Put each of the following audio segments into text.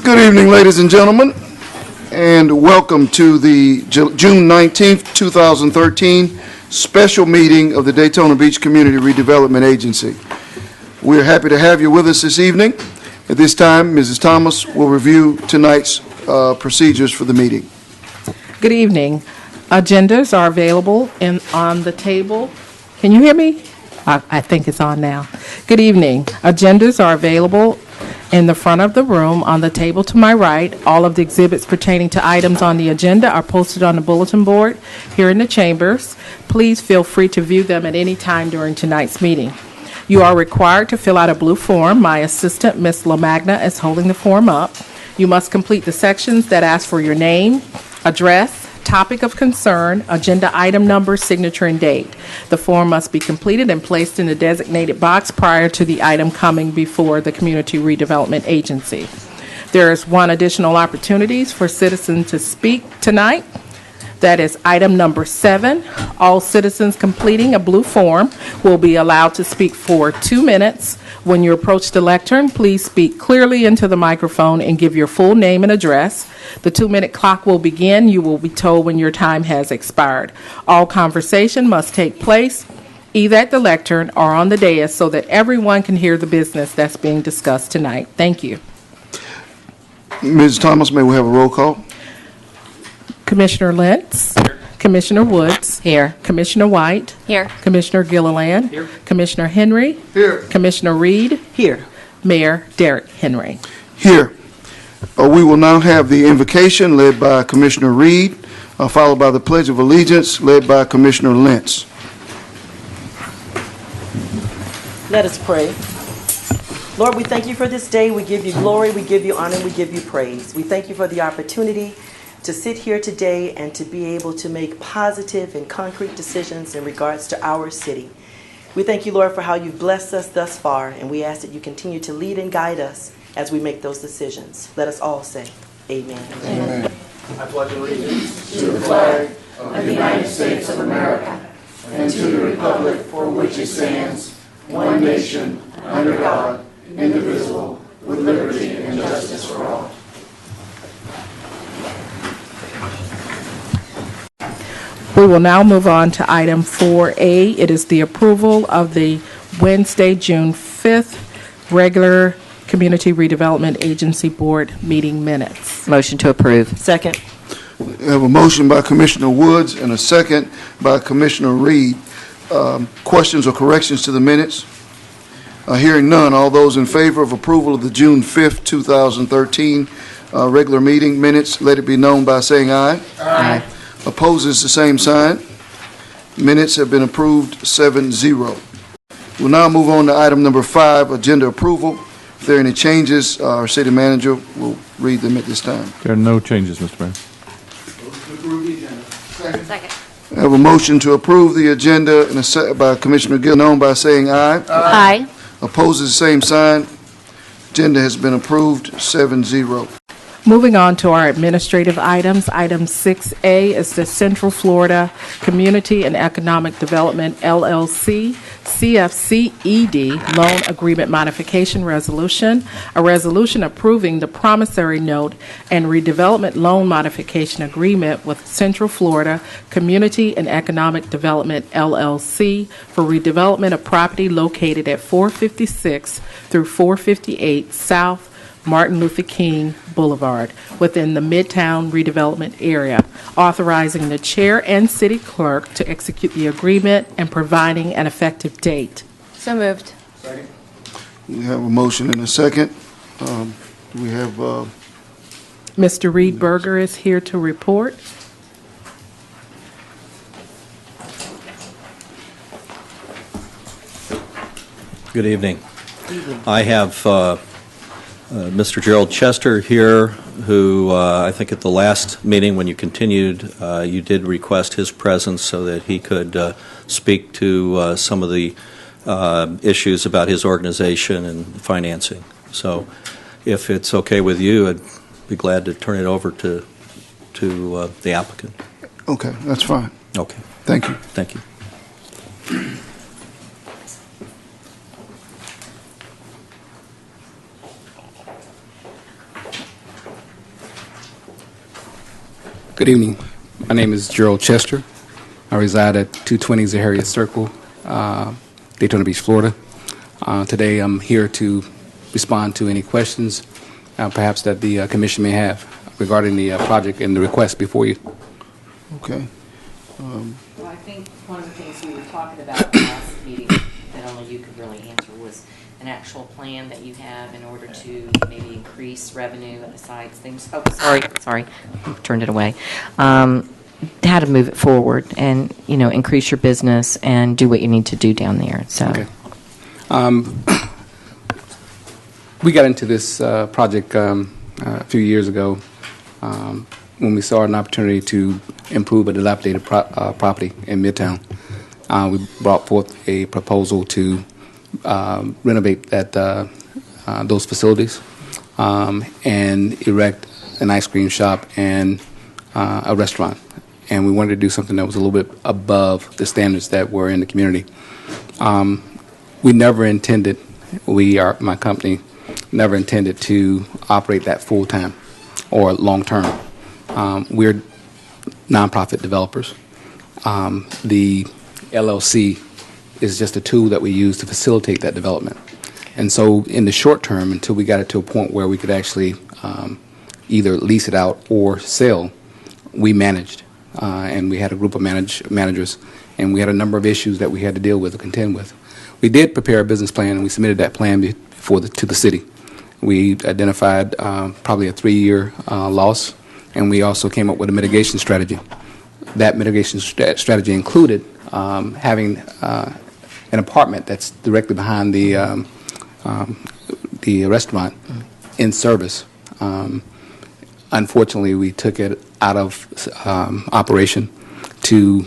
Good evening, ladies and gentlemen, and welcome to the June 19th, 2013 special meeting of the Daytona Beach Community Redevelopment Agency. We're happy to have you with us this evening. At this time, Mrs. Thomas will review tonight's procedures for the meeting. Good evening. Agendas are available on the table. Can you hear me? I think it's on now. Good evening. Agendas are available in the front of the room on the table to my right. All of the exhibits pertaining to items on the agenda are posted on the bulletin board here in the chambers. Please feel free to view them at any time during tonight's meeting. You are required to fill out a blue form. My assistant, Ms. LaMagna, is holding the form up. You must complete the sections that ask for your name, address, topic of concern, agenda item number, signature, and date. The form must be completed and placed in the designated box prior to the item coming before the Community Redevelopment Agency. There is one additional opportunity for citizens to speak tonight. That is item number 7. All citizens completing a blue form will be allowed to speak for 2 minutes. When you approach the lectern, please speak clearly into the microphone and give your full name and address. The 2-minute clock will begin. You will be told when your time has expired. All conversation must take place either at the lectern or on the dais so that everyone can hear the business that's being discussed tonight. Thank you. Ms. Thomas, may we have a roll call? Commissioner Lentz. Here. Commissioner Woods. Here. Commissioner White. Here. Commissioner Gilliland. Here. Commissioner Henry. Here. Commissioner Reed. Here. Mayor Derek Henry. Here. We will now have the invocation led by Commissioner Reed, followed by the Pledge of Allegiance led by Commissioner Lentz. Let us pray. Lord, we thank you for this day. We give you glory, we give you honor, we give you praise. We thank you for the opportunity to sit here today and to be able to make positive and concrete decisions in regards to our city. We thank you, Lord, for how you've blessed us thus far, and we ask that you continue to lead and guide us as we make those decisions. Let us all say, amen. Amen. I pledge allegiance to the flag of the United States of America and to the republic for which it stands, one nation, under God, indivisible, with liberty and justice for all. We will now move on to item 4A. It is the approval of the Wednesday, June 5th regular Community Redevelopment Agency Board meeting minutes. Motion to approve. Second. We have a motion by Commissioner Woods and a second by Commissioner Reed. Questions or corrections to the minutes? Hearing none, all those in favor of approval of the June 5th, 2013 regular meeting minutes, let it be known by saying aye. Aye. Opposes the same sign. Minutes have been approved 7-0. We'll now move on to item number 5, agenda approval. If there are any changes, our city manager will read them at this time. There are no changes, Mr. Mayor. Second. I have a motion to approve the agenda and a second by Commissioner Gill, known by saying aye. Aye. Opposes the same sign. Agenda has been approved 7-0. Moving on to our administrative items, item 6A is the Central Florida Community and Economic Development, LLC, CFCED Loan Agreement Modification Resolution, a resolution approving the promissory note and redevelopment loan modification agreement with Central Florida Community and Economic Development, LLC, for redevelopment of property located at 456 through 458 South Martin Luther King Boulevard within the Midtown redevelopment area, authorizing the chair and city clerk to execute the agreement and providing an effective date. So moved. Second. We have a motion and a second. We have Mr. Reed Berger is here to report. Good evening. I have Mr. Gerald Chester here, who I think at the last meeting when you continued, you did request his presence so that he could speak to some of the issues about his organization and financing. So if it's okay with you, I'd be glad to turn it over to the applicant. okay, that's fine. Okay. Thank you. Thank you. Good evening. My name is Gerald Chester. I reside at 220 Zaharia Circle, Daytona Beach, Florida. Today I'm here to respond to any questions perhaps that the Commission may have regarding the project and the request before you. Okay. Well, I think one of the things we were talking about at the last meeting that only you could really answer was an actual plan that you have in order to maybe increase revenue besides things. Oh, sorry, turned it away. How to move it forward and, you know, increase your business and do what you need to do down there. So. Okay. We got into this project a few years ago when we saw an opportunity to improve a dilapidated property in Midtown. We brought forth a proposal to renovate those facilities and erect an ice cream shop and a restaurant. And we wanted to do something that was a little bit above the standards that were in the community. We never intended, my company, never intended to operate that full-time or long-term. We're nonprofit developers. The LLC is just a tool that we use to facilitate that development. And so in the short term, until we got it to a point where we could actually either lease it out or sell, we managed. And we had a group of managers, and we had a number of issues that we had to deal with or contend with. We did prepare a business plan, and we submitted that plan to the city. We identified probably a 3-year loss, and we also came up with a mitigation strategy. That mitigation strategy included having an apartment that's directly behind the restaurant in service. Unfortunately, we took it out of operation to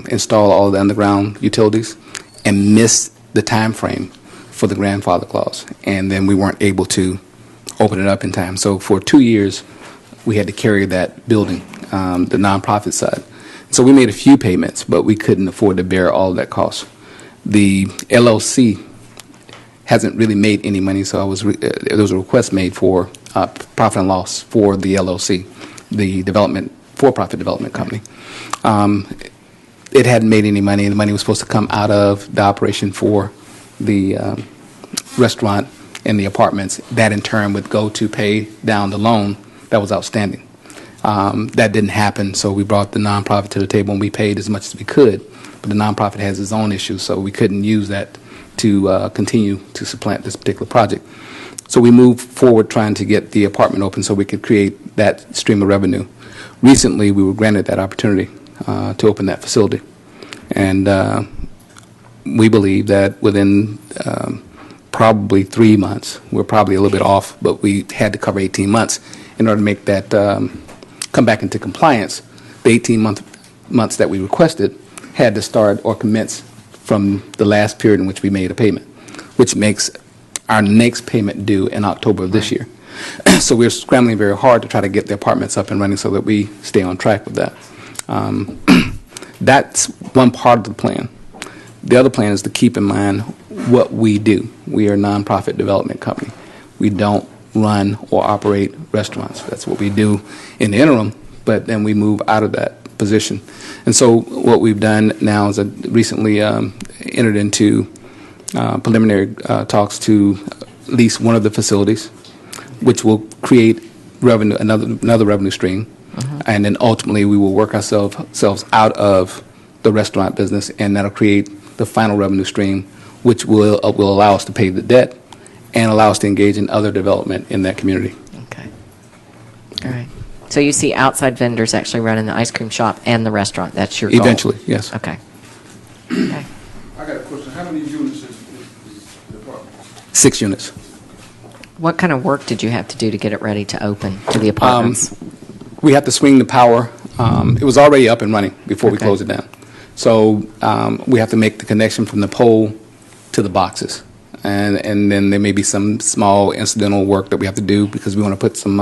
install all the underground utilities and missed the time frame for the grandfather clause, and then we weren't able to open it up in time. So for 2 years, we had to carry that building, the nonprofit side. So we made a few payments, but we couldn't afford to bear all of that cost. The LLC hasn't really made any money, so there was a request made for profit and loss for the LLC, the for-profit development company. It hadn't made any money. The money was supposed to come out of the operation for the restaurant and the apartments. That, in turn, would go to pay down the loan that was outstanding. That didn't happen, so we brought the nonprofit to the table, and we paid as much as we could. But the nonprofit has its own issues, so we couldn't use that to continue to supplant this particular project. So we moved forward trying to get the apartment open so we could create that stream of revenue. Recently, we were granted that opportunity to open that facility. And we believe that within probably 3 months, we're probably a little bit off, but we had to cover 18 months in order to make that come back into compliance. The 18 months that we requested had to start or commence from the last period in which we made a payment, which makes our next payment due in October of this year. So we're scrambling very hard to try to get the apartments up and running so that we stay on track with that. That's one part of the plan. The other plan is to keep in mind what we do. We are a nonprofit development company. We don't run or operate restaurants. That's what we do in the interim, but then we move out of that position. And so what we've done now is recently entered into preliminary talks to lease one of the facilities, which will create revenue, another revenue stream. And then ultimately we will work ourselves out of the restaurant business, and that'll create the final revenue stream, which will allow us to pay the debt and allow us to engage in other development in that community. Okay. All right. So you see outside vendors actually running the ice cream shop and the restaurant. That's your goal? Eventually, yes. Okay. Okay. I got a question. How many units is the apartment? 6 units. What kind of work did you have to do to get it ready to open to the apartments? We have to swing the power. It was already up and running before we Okay. closed it down. So we have to make the connection from the pole to the boxes. And then there may be some small incidental work that we have to do because we want to put some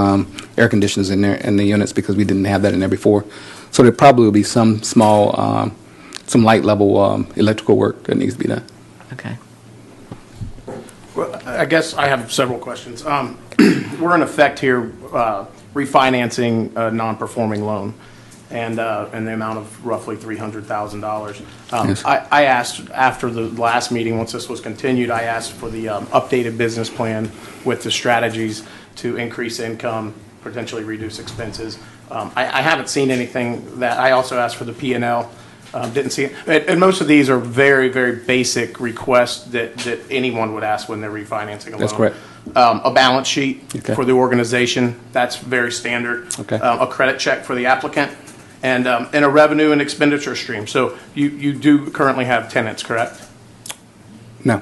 air conditioners in there in the units because we didn't have that in there before. So there probably will be some small, some light level electrical work that needs to be done. Okay. Well, I guess I have several questions. We're in effect here refinancing a non-performing loan. and in the amount of roughly $300,000. Yes. I asked after the last meeting, once this was continued, I asked for the updated business plan with the strategies to increase income, potentially reduce expenses. I haven't seen anything that, I also asked for the P&L, didn't see it. And most of these are very, very basic requests that anyone would ask when they're refinancing a loan. That's correct. A balance sheet Okay. for the organization, that's very standard. Okay. A credit check for the applicant, and a revenue and expenditure stream. So you do currently have tenants, correct? No,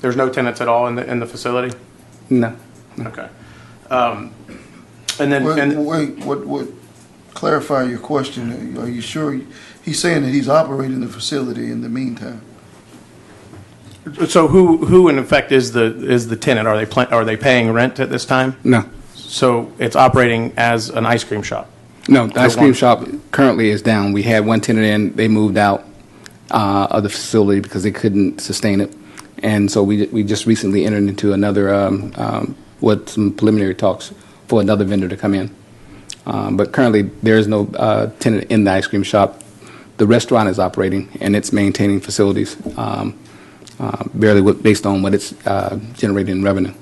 There's no tenants at all in the facility? no. Okay. And then, Wait, what, clarify your question. Are you sure? He's saying that he's operating the facility in the meantime. so who in effect is the tenant? Are they paying rent at this time? No. So it's operating as an ice cream shop? No, the ice The cream one- shop currently is down. We had one tenant in, they moved out of the facility because they couldn't sustain it. And so we just recently entered into another, with some preliminary talks for another vendor to come in. But currently, there is no tenant in the ice cream shop. The restaurant is operating, and it's maintaining facilities barely based on what it's generating in revenue.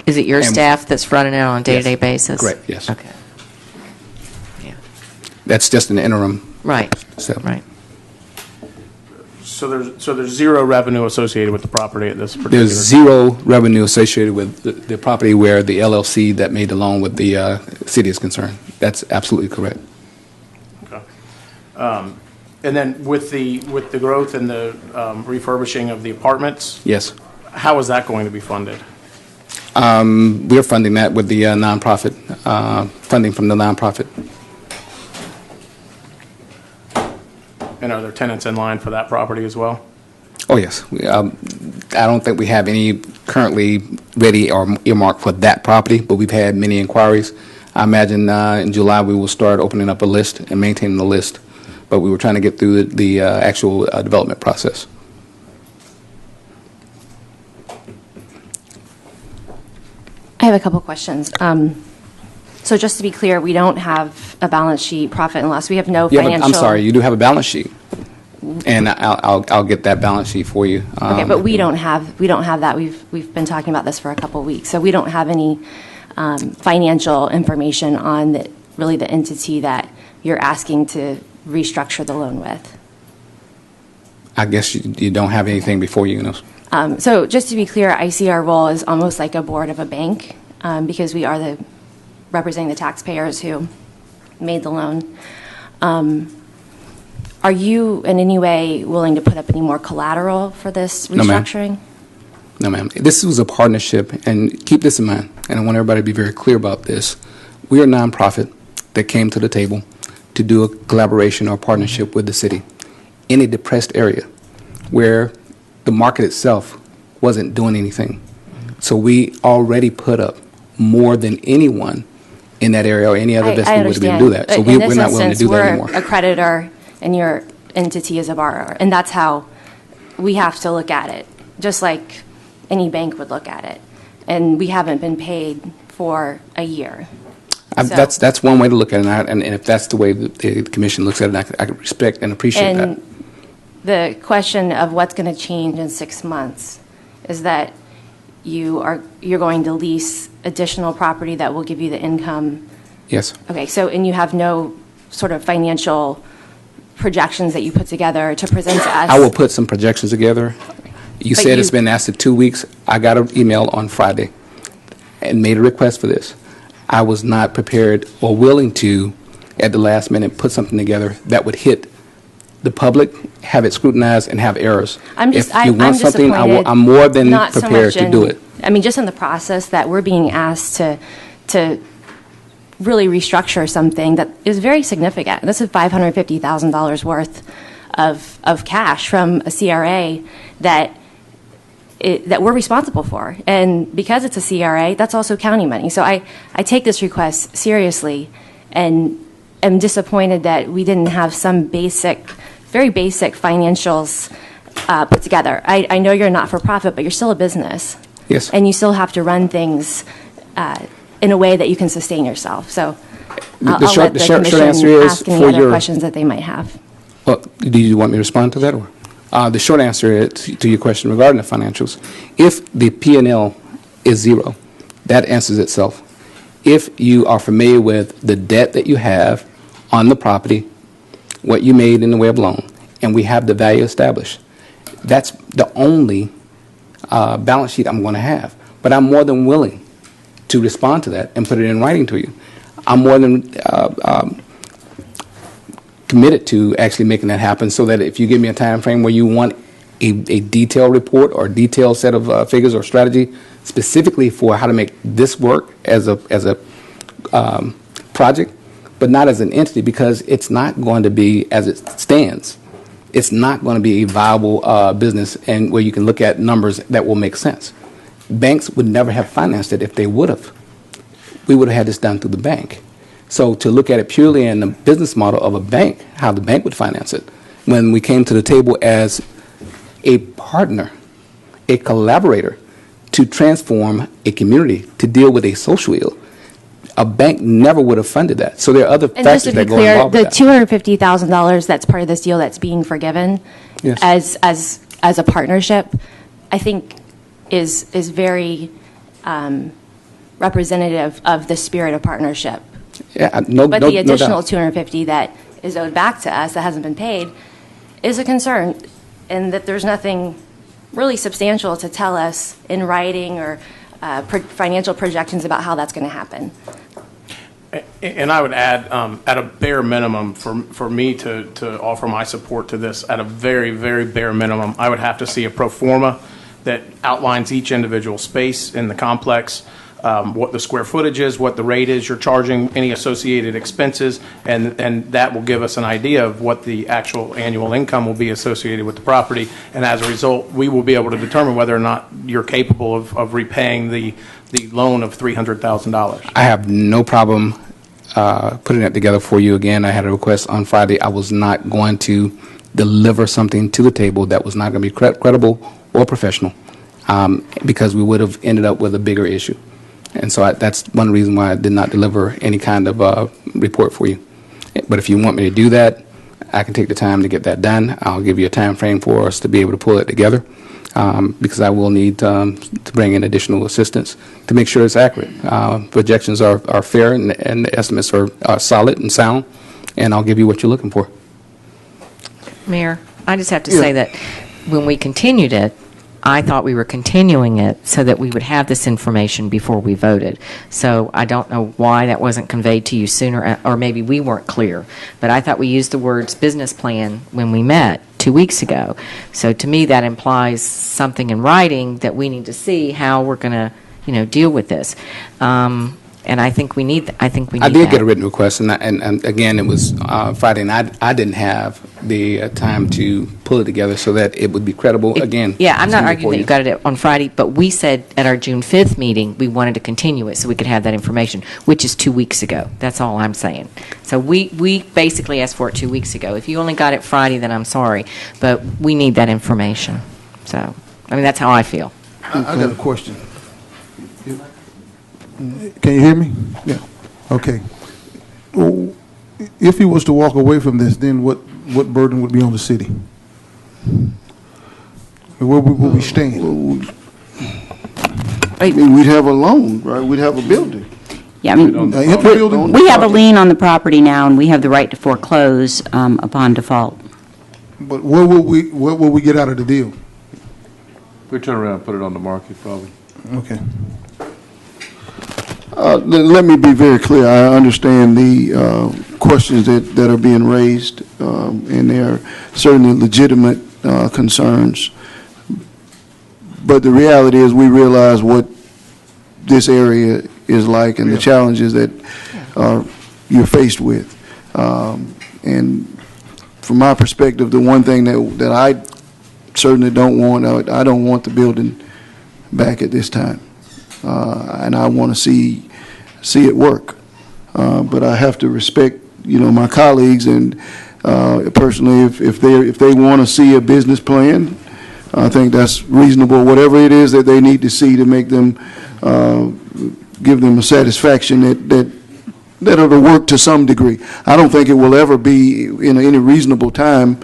Is it your And- staff that's running it on a day-to-day Yes. basis? Correct, yes. Okay. Yeah, That's just an interim, right, so. right. So there's zero revenue associated with the property at this particular? There's zero revenue associated with the property where the LLC that made the loan with the city is concerned. That's absolutely correct. Okay. And then with the growth and the refurbishing of the apartments, Yes. how is that going to be funded? We're funding that with the nonprofit, funding from the nonprofit. And are there tenants in line for that property as well? Oh, yes. I don't think we have any currently ready or earmarked for that property, but we've had many inquiries. I imagine in July we will start opening up a list and maintaining the list, but we were trying to get through the actual development process. I have a couple questions. So just to be clear, we don't have a balance sheet, profit and loss. We have no Yeah, financial. but I'm sorry, you do have a balance sheet, and I'll get that balance sheet for you. Okay, but we don't have that. We've been talking about this for a couple of weeks. So we don't have any financial information on really the entity that you're asking to restructure the loan with. I guess you don't have anything before you, So just to be clear, I see our role as almost like a board of a bank because we are representing the taxpayers who made the loan. Are you in any way willing to put up any more collateral for this No, ma'am. restructuring? No, ma'am. This was a partnership, and keep this in mind, and I want everybody to be very clear about this. We are a nonprofit that came to the table to do a collaboration or partnership with the city in a depressed area where the market itself wasn't doing anything. So we already put up more than anyone in that area or any other I investment would be able understand. to do that. So But in we're this not willing to instance, do that anymore. we're a creditor and your entity is a borrower, and that's how we have to look at it, just like any bank would look at it. And we haven't been paid for a year. So- That's one way to look at it, and if that's the way the commission looks at it, I can respect and appreciate that. And the question of what's going to change in 6 months is that you're going to lease additional property that will give you the income. Yes. Okay, so, and you have no sort of financial projections that you put together to present to us? I will put some projections together. You But said it's you- been asked in 2 weeks. I got an email on Friday and made a request for this. I was not prepared or willing to, at the last minute, put something together that would hit the public, have it scrutinized, and have errors. I'm just, If you want I'm something, disappointed. I'm more than not so prepared much to in- do it. I mean, just in the process that we're being asked to really restructure something that is very significant. This is $550,000 worth of cash from a CRA that we're responsible for. And because it's a CRA, that's also county money. So I take this request seriously and am disappointed that we didn't have some very basic financials put together. I know you're not for profit, but you're still a business. Yes. And you still have to run things in a way that you can sustain yourself. So I'll The short let the answer commission is ask any for other your. questions that they might have. Well, do you want me to respond to that, or? The short answer is, to your question regarding the financials, if the P&L is zero, that answers itself. If you are familiar with the debt that you have on the property, what you made in the way of loan, and we have the value established, that's the only balance sheet I'm going to have. But I'm more than willing to respond to that and put it in writing to you. I'm more than committed to actually making that happen, so that if you give me a time frame where you want a detailed report or a detailed set of figures or strategy specifically for how to make this work as a project, but not as an entity, because it's not going to be, as it stands, it's not going to be a viable business and where you can look at numbers that will make sense. Banks would never have financed it if they would have. We would have had this done through the bank. So to look at it purely in the business model of a bank, how the bank would finance it, when we came to the table as a partner, a collaborator to transform a community, to deal with a social ill, a bank never would have funded that. So there are other And just factors to be that go clear, involved the with that. $250,000 that's part of this deal that's being forgiven Yes. as a partnership, I think is very representative of the spirit of partnership. Yeah, no, But no, the no additional doubt. 250 that is owed back to us that hasn't been paid is a concern, and that there's nothing really substantial to tell us in writing or financial projections about how that's going to happen. And I would add, at a bare minimum, for me to offer my support to this, at a very, very bare minimum, I would have to see a pro forma that outlines each individual space in the complex, what the square footage is, what the rate is you're charging, any associated expenses, and that will give us an idea of what the actual annual income will be associated with the property. And as a result, we will be able to determine whether or not you're capable of repaying the loan of $300,000. I have no problem putting that together for you. Again, I had a request on Friday. I was not going to deliver something to the table that was not going to be credible or professional, because we would have ended up with a bigger issue. And so that's one reason why I did not deliver any kind of report for you. But if you want me to do that, I can take the time to get that done. I'll give you a time frame for us to be able to pull it together, because I will need to bring in additional assistance to make sure it's accurate. Projections are fair, and the estimates are solid and sound, and I'll give you what you're looking for. Mayor, I just have to say that when we continued it, I thought we were continuing it so that we would have this information before we voted. So I don't know why that wasn't conveyed to you sooner, or maybe we weren't clear. But I thought we used the words business plan when we met 2 weeks ago. So to me, that implies something in writing that we need to see how we're going to, deal with this. And I think we need. I did get a written request, and again, it was Friday, and I didn't have the time to pull it together so that it would be credible. Again, yeah, I'm not arguing that you got it on Friday, but we said at our June 5th meeting we wanted to continue it so we could have that information, which is 2 weeks ago. That's all I'm saying. So we basically asked for it 2 weeks ago. If you only got it Friday, then I'm sorry, but we need that information. So, that's how I feel. I got a question. Can you hear me? Yeah. Okay. Well, if he was to walk away from this, then what burden would be on the city? Where would we stand? I mean, we'd have a loan, right? We'd have a building. Yeah, we have a lien on the property now, and we have the right to foreclose upon default. But what will we get out of the deal? We turn around and put it on the market, probably. Okay. Let me be very clear. I understand the questions that are being raised, and they are certainly legitimate concerns. But the reality is we realize what this area is like and the challenges that you're faced with. And from my perspective, the one thing that I certainly don't want, I don't want the building back at this time. And I want to see it work. But I have to respect, my colleagues, and personally, if they want to see a business plan, I think that's reasonable. Whatever it is that they need to see to make them, give them a satisfaction that that it'll work to some degree. I don't think it will ever be in any reasonable time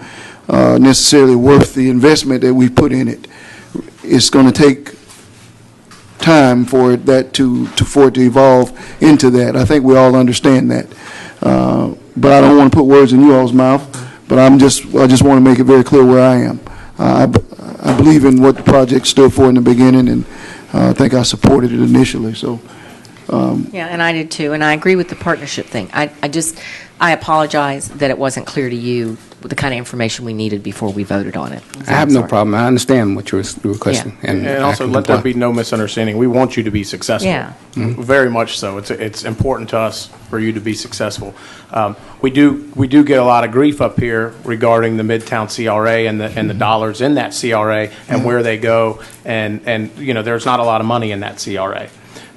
necessarily worth the investment that we put in it. It's going to take time for it to evolve into that. I think we all understand that. But I don't want to put words in you all's mouth. But I just want to make it very clear where I am. I believe in what the project stood for in the beginning, and I think I supported it initially. So. Yeah, and I did too, and I agree with the partnership thing. I apologize that it wasn't clear to you the kind of information we needed before we voted on it. So I have I'm no sorry. problem. I understand what you're requesting. Yeah. And I also, can let there comply. be no misunderstanding. We want you to be successful. Yeah. Very much so. It's important to us for you to be successful. We do get a lot of grief up here regarding the Midtown CRA and the dollars in that CRA and where they go. And there's not a lot of money in that CRA.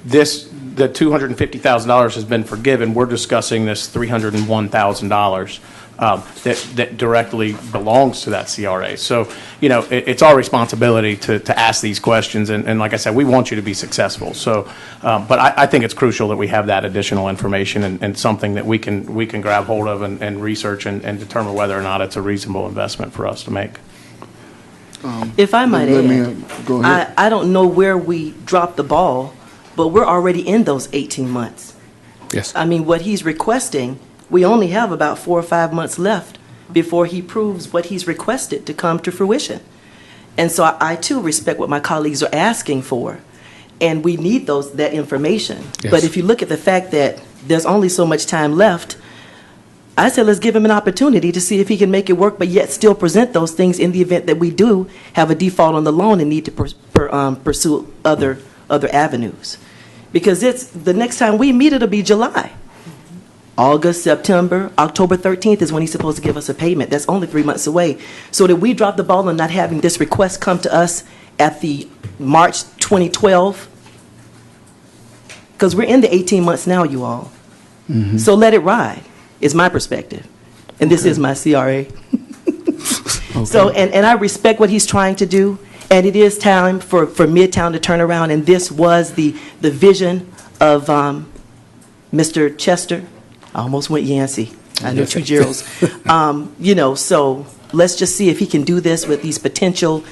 The $250,000 has been forgiven. We're discussing this $301,000 that directly belongs to that CRA. So, it's our responsibility to ask these questions. And like I said, we want you to be successful. So, but I think it's crucial that we have that additional information and something that we can grab hold of and research and determine whether or not it's a reasonable investment for us to make. If I might add, Go ahead. I don't know where we dropped the ball, but we're already in those 18 months. Yes. I mean, what he's requesting, we only have about 4 or 5 months left before he proves what he's requested to come to fruition. And so I too respect what my colleagues are asking for, and we need that information. Yes. But if you look at the fact that there's only so much time left, I said let's give him an opportunity to see if he can make it work, but yet still present those things in the event that we do have a default on the loan and need to pursue other avenues. Because the next time we meet, it'll be July. August, September, October 13th is when he's supposed to give us a payment. That's only 3 months away. So did we drop the ball on not having this request come to us at the March 2012? Because we're in the 18 months now, you all. Mm-hmm. So let it ride, is my perspective. And this is my CRA. So, and I respect what he's trying to do. And it is time for Midtown to turn around, and this was the vision of Mr. Chester. I almost went Yancey. I know two Geralds. So let's just see if he can do this with these potential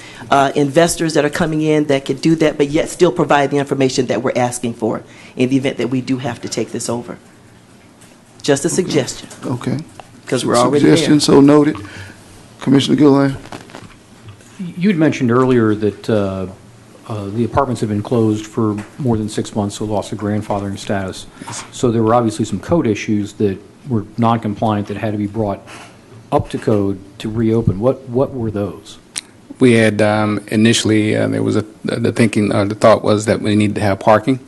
investors that are coming in that could do that, but yet still provide the information that we're asking for in the event that we do have to take this over. Just a suggestion. Okay. Because we're already there. Suggestion so noted. Commissioner Gilliland? You'd mentioned earlier that the apartments have been closed for more than 6 months, so lost of grandfathering status. So there were obviously some code issues that were non-compliant that had to be brought up to code to reopen. What were those? We had initially, there was the thought was that we needed to have parking.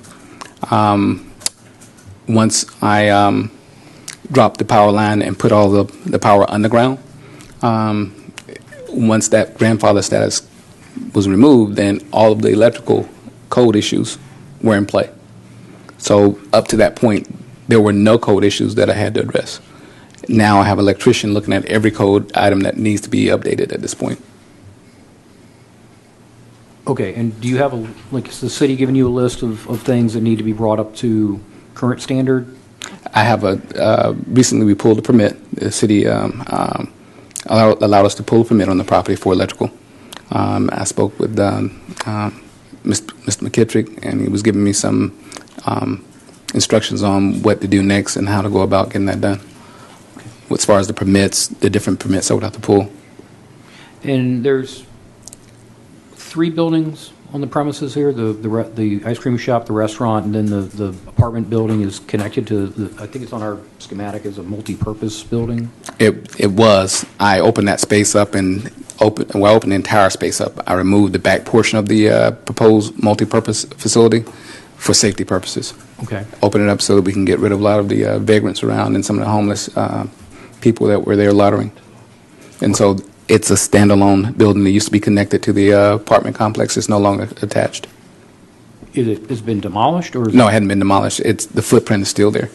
Once I dropped the power line and put all the power underground, once that grandfather status was removed, then all of the electrical code issues were in play. So up to that point, there were no code issues that I had to address. Now I have an electrician looking at every code item that needs to be updated at this point. Okay, and do you have is the city giving you a list of things that need to be brought up to current standard? I have recently we pulled a permit. The city allowed us to pull a permit on the property for electrical. I spoke with Mr. McKittrick, and he was giving me some instructions on what to do next and how to go about getting that done. As far as the permits, the different permits I would have to pull. And there's 3 buildings on the premises here, the ice cream shop, the restaurant, and then the apartment building is connected to, I think it's on our schematic as a multi-purpose building? It was. I opened that space up and opened the entire space up. I removed the back portion of the proposed multi-purpose facility for safety purposes. Okay. Open it up so that we can get rid of a lot of the vagrants around and some of the homeless people that were there loitering. And so it's a standalone building that used to be connected to the apartment complex. It's no longer attached. It's been demolished, or No, it hadn't been demolished. The footprint is still there.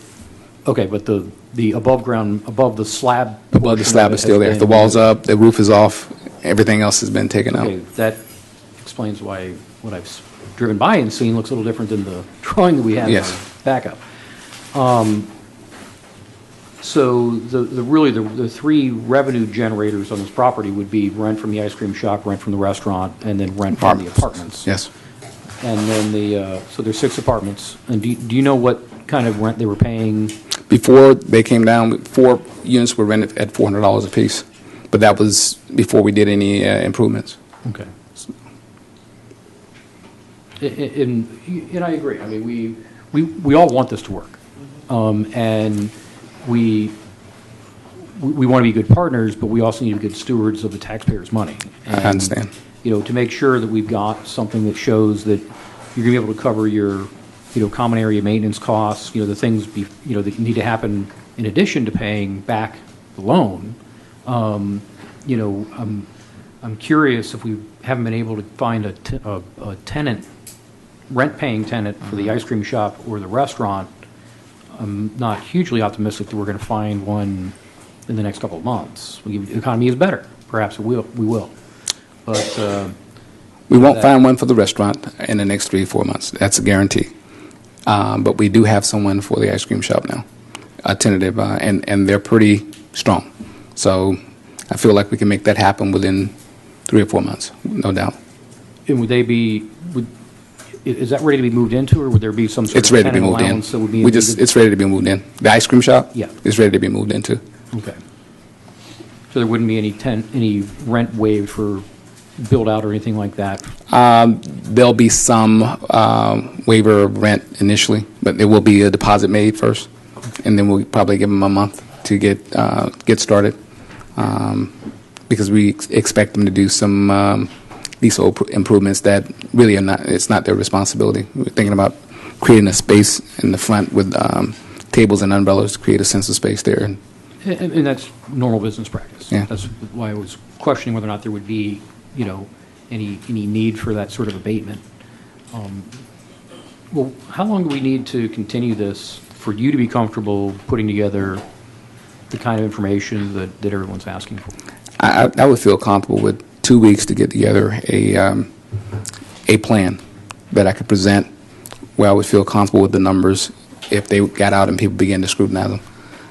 Okay, but the above ground, above the slab. Above the slab is still there. The wall's up, the roof is off, everything else has been taken out. Okay, that explains why what I've driven by and seen looks a little different than the drawing that we have. Yes. Backup. So the three revenue generators on this property would be rent from the ice cream shop, rent from the restaurant, and then rent from the apartments. Yes. And then so there's 6 apartments. And do you know what kind of rent they were paying? Before they came down, 4 units were rented at $400 apiece, but that was before we did any improvements. Okay. And I agree. I mean, we all want this to work. And we want to be good partners, but we also need to be good stewards of the taxpayers' money. And, I understand. To make sure that we've got something that shows that you're going to be able to cover your, common area maintenance costs, the things, that need to happen in addition to paying back the loan. I'm curious if we haven't been able to find a tenant, rent-paying tenant for the ice cream shop or the restaurant. I'm not hugely optimistic that we're going to find one in the next couple of months. The economy is better. Perhaps we will. But we won't find one for the restaurant in the next 3 or 4 months. That's a guarantee. But we do have someone for the ice cream shop now, a tentative, and they're pretty strong. So I feel like we can make that happen within 3 or 4 months, no doubt. And would they be? Is that ready to be moved into, or would there be some sort It's of ready to be tenant moved in. allowance that would be? It's ready to be moved in. The ice cream shop? Yeah. Is ready to be moved into. Okay. So there wouldn't be any rent waived for build out or anything like that? There'll be some waiver of rent initially, but there will be a deposit made first, and then we'll probably give them a month to get started, because we expect them to do some leasehold improvements that really are not. It's not their responsibility. We're thinking about creating a space in the front with tables and umbrellas to create a sense of space there. And that's normal business practice. Yeah. That's why I was questioning whether or not there would be, any need for that sort of abatement. Well, how long do we need to continue this for you to be comfortable putting together the kind of information that everyone's asking for? I would feel comfortable with 2 weeks to get together a plan that I could present where I would feel comfortable with the numbers if they got out and people began to scrutinize them.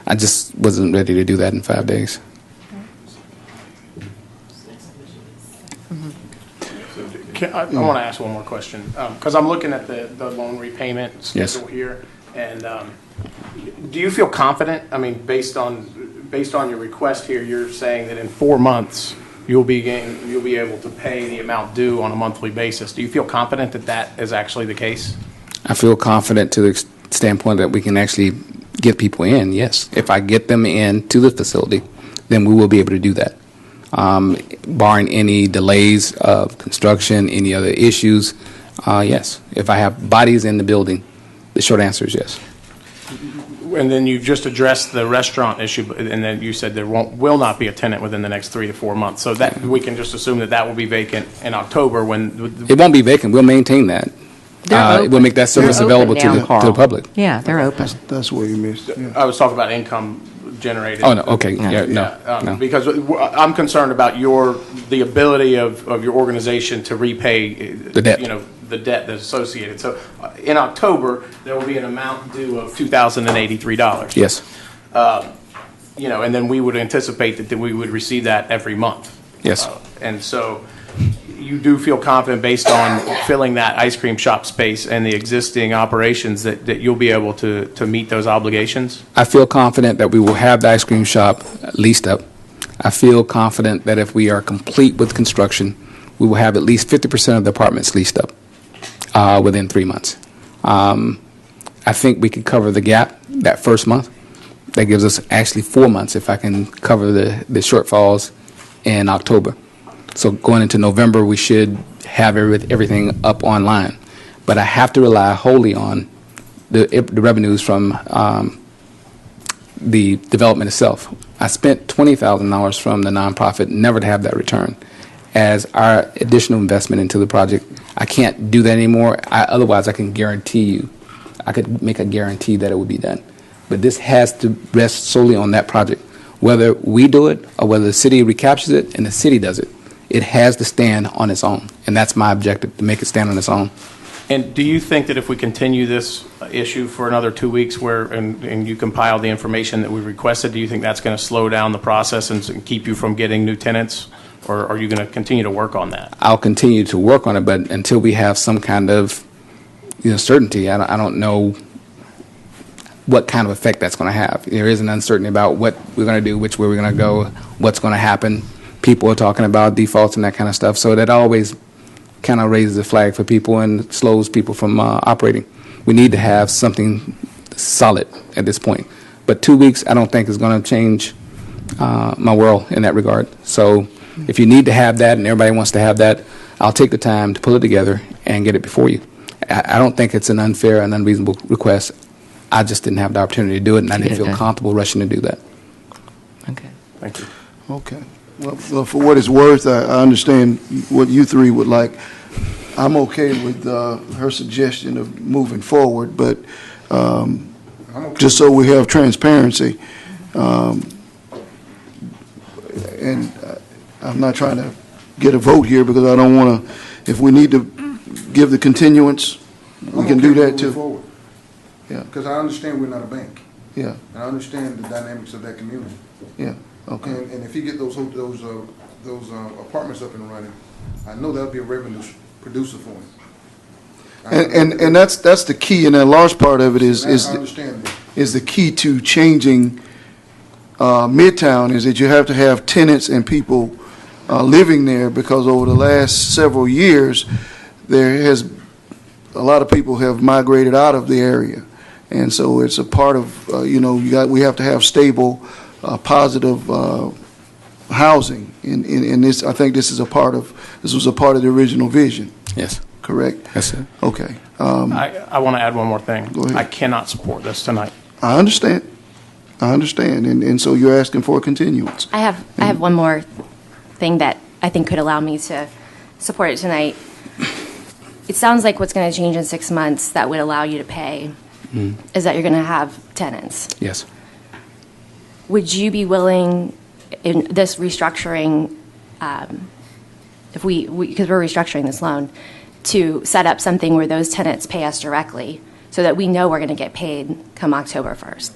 I just wasn't ready to do that in 5 days. I want to ask one more question, because I'm looking at the loan repayment schedule here, and do you feel confident? I mean, based on your request here, you're saying that in 4 months you'll be able to pay the amount due on a monthly basis. Do you feel confident that that is actually the case? I feel confident to the standpoint that we can actually get people in, yes. If I get them in to the facility, then we will be able to do that. Barring any delays of construction, any other issues, yes. If I have bodies in the building, the short answer is yes. And then you just addressed the restaurant issue, and then you said there will not be a tenant within the next 3 to 4 months. So that we can just assume that will be vacant in October when... It won't be vacant. We'll maintain that. We'll make that service available to the public. Yeah, they're open. That's where you missed. Yeah. I was talking about income generated. Oh, no, okay. Yeah, no. Because I'm concerned about the ability of your organization to repay the debt. The debt that's associated. So in October, there will be an amount due of $2,083. Yes. And then we would anticipate that we would receive that every month. Yes. And so you do feel confident based on filling that ice cream shop space and the existing operations that you'll be able to meet those obligations? I feel confident that we will have the ice cream shop leased up. I feel confident that if we are complete with construction, we will have at least 50% of the apartments leased up within 3 months. I think we can cover the gap that first month. That gives us actually 4 months if I can cover the shortfalls in October. So going into November, we should have everything up online. But I have to rely wholly on the revenues from the development itself. I spent $20,000 from the nonprofit, never to have that return. As our additional investment into the project, I can't do that anymore. Otherwise, I can guarantee you, I could make a guarantee that it would be done. But this has to rest solely on that project. Whether we do it or whether the city recaptures it and the city does it, it has to stand on its own. And that's my objective, to make it stand on its own. And do you think that if we continue this issue for another 2 weeks and you compile the information that we requested, do you think that's going to slow down the process and keep you from getting new tenants? Or are you going to continue to work on that? I'll continue to work on it, but until we have some kind of certainty, I don't know what kind of effect that's going to have. There is an uncertainty about what we're going to do, which way we're going to go, what's going to happen. People are talking about defaults and that kind of stuff, so that always kind of raises a flag for people and slows people from operating. We need to have something solid at this point. But 2 weeks, I don't think is going to change my world in that regard. So if you need to have that and everybody wants to have that, I'll take the time to pull it together and get it before you. I don't think it's an unfair and unreasonable request. I just didn't have the opportunity to do it, and I didn't feel comfortable rushing to do that. Okay. Thank you. Okay. Well, for what it's worth, I understand what you three would like. I'm okay with her suggestion of moving forward, but just so we have transparency, and I'm not trying to get a vote here because I don't want to, if we need to give the continuance, we can do that too. Yeah. Because I understand we're not a bank. Yeah. And I understand the dynamics of that community. Yeah. Okay. And if you get those apartments up and running, I know that'll be a revenue producer for him. And that's the key, and a large part of it is I understand that. is the key to changing Midtown, is that you have to have tenants and people living there, because over the last several years, a lot of people have migrated out of the area. And so it's a part of, we have to have stable, positive housing. And this, I think this was a part of the original vision. Yes. Correct? Yes, sir. Okay. I want to add one more thing. Go ahead. I cannot support this tonight. I understand. And so you're asking for a continuance. I have one more thing that I think could allow me to support it tonight. It sounds like what's going to change in 6 months that would allow you to pay is that you're going to have tenants. Yes. Would you be willing, in this restructuring, because we're restructuring this loan, to set up something where those tenants pay us directly so that we know we're going to get paid come October 1st?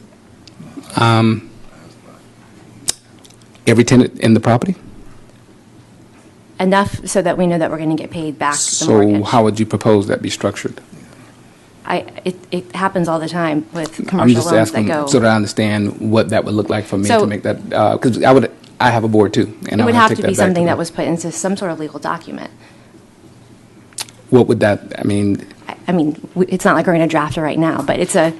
Every tenant in the property? Enough so that we know that we're going to get paid back the mortgage. So how would you propose that be structured? It happens all the time with I'm commercial just loans that asking go. so that I understand what that would look like for me So- to make that, because I have a board too. And It I would wanna have take to that be back to something them. that was put into some sort of legal document. What would that, I mean, It's not like we're going to draft it right now, but it's a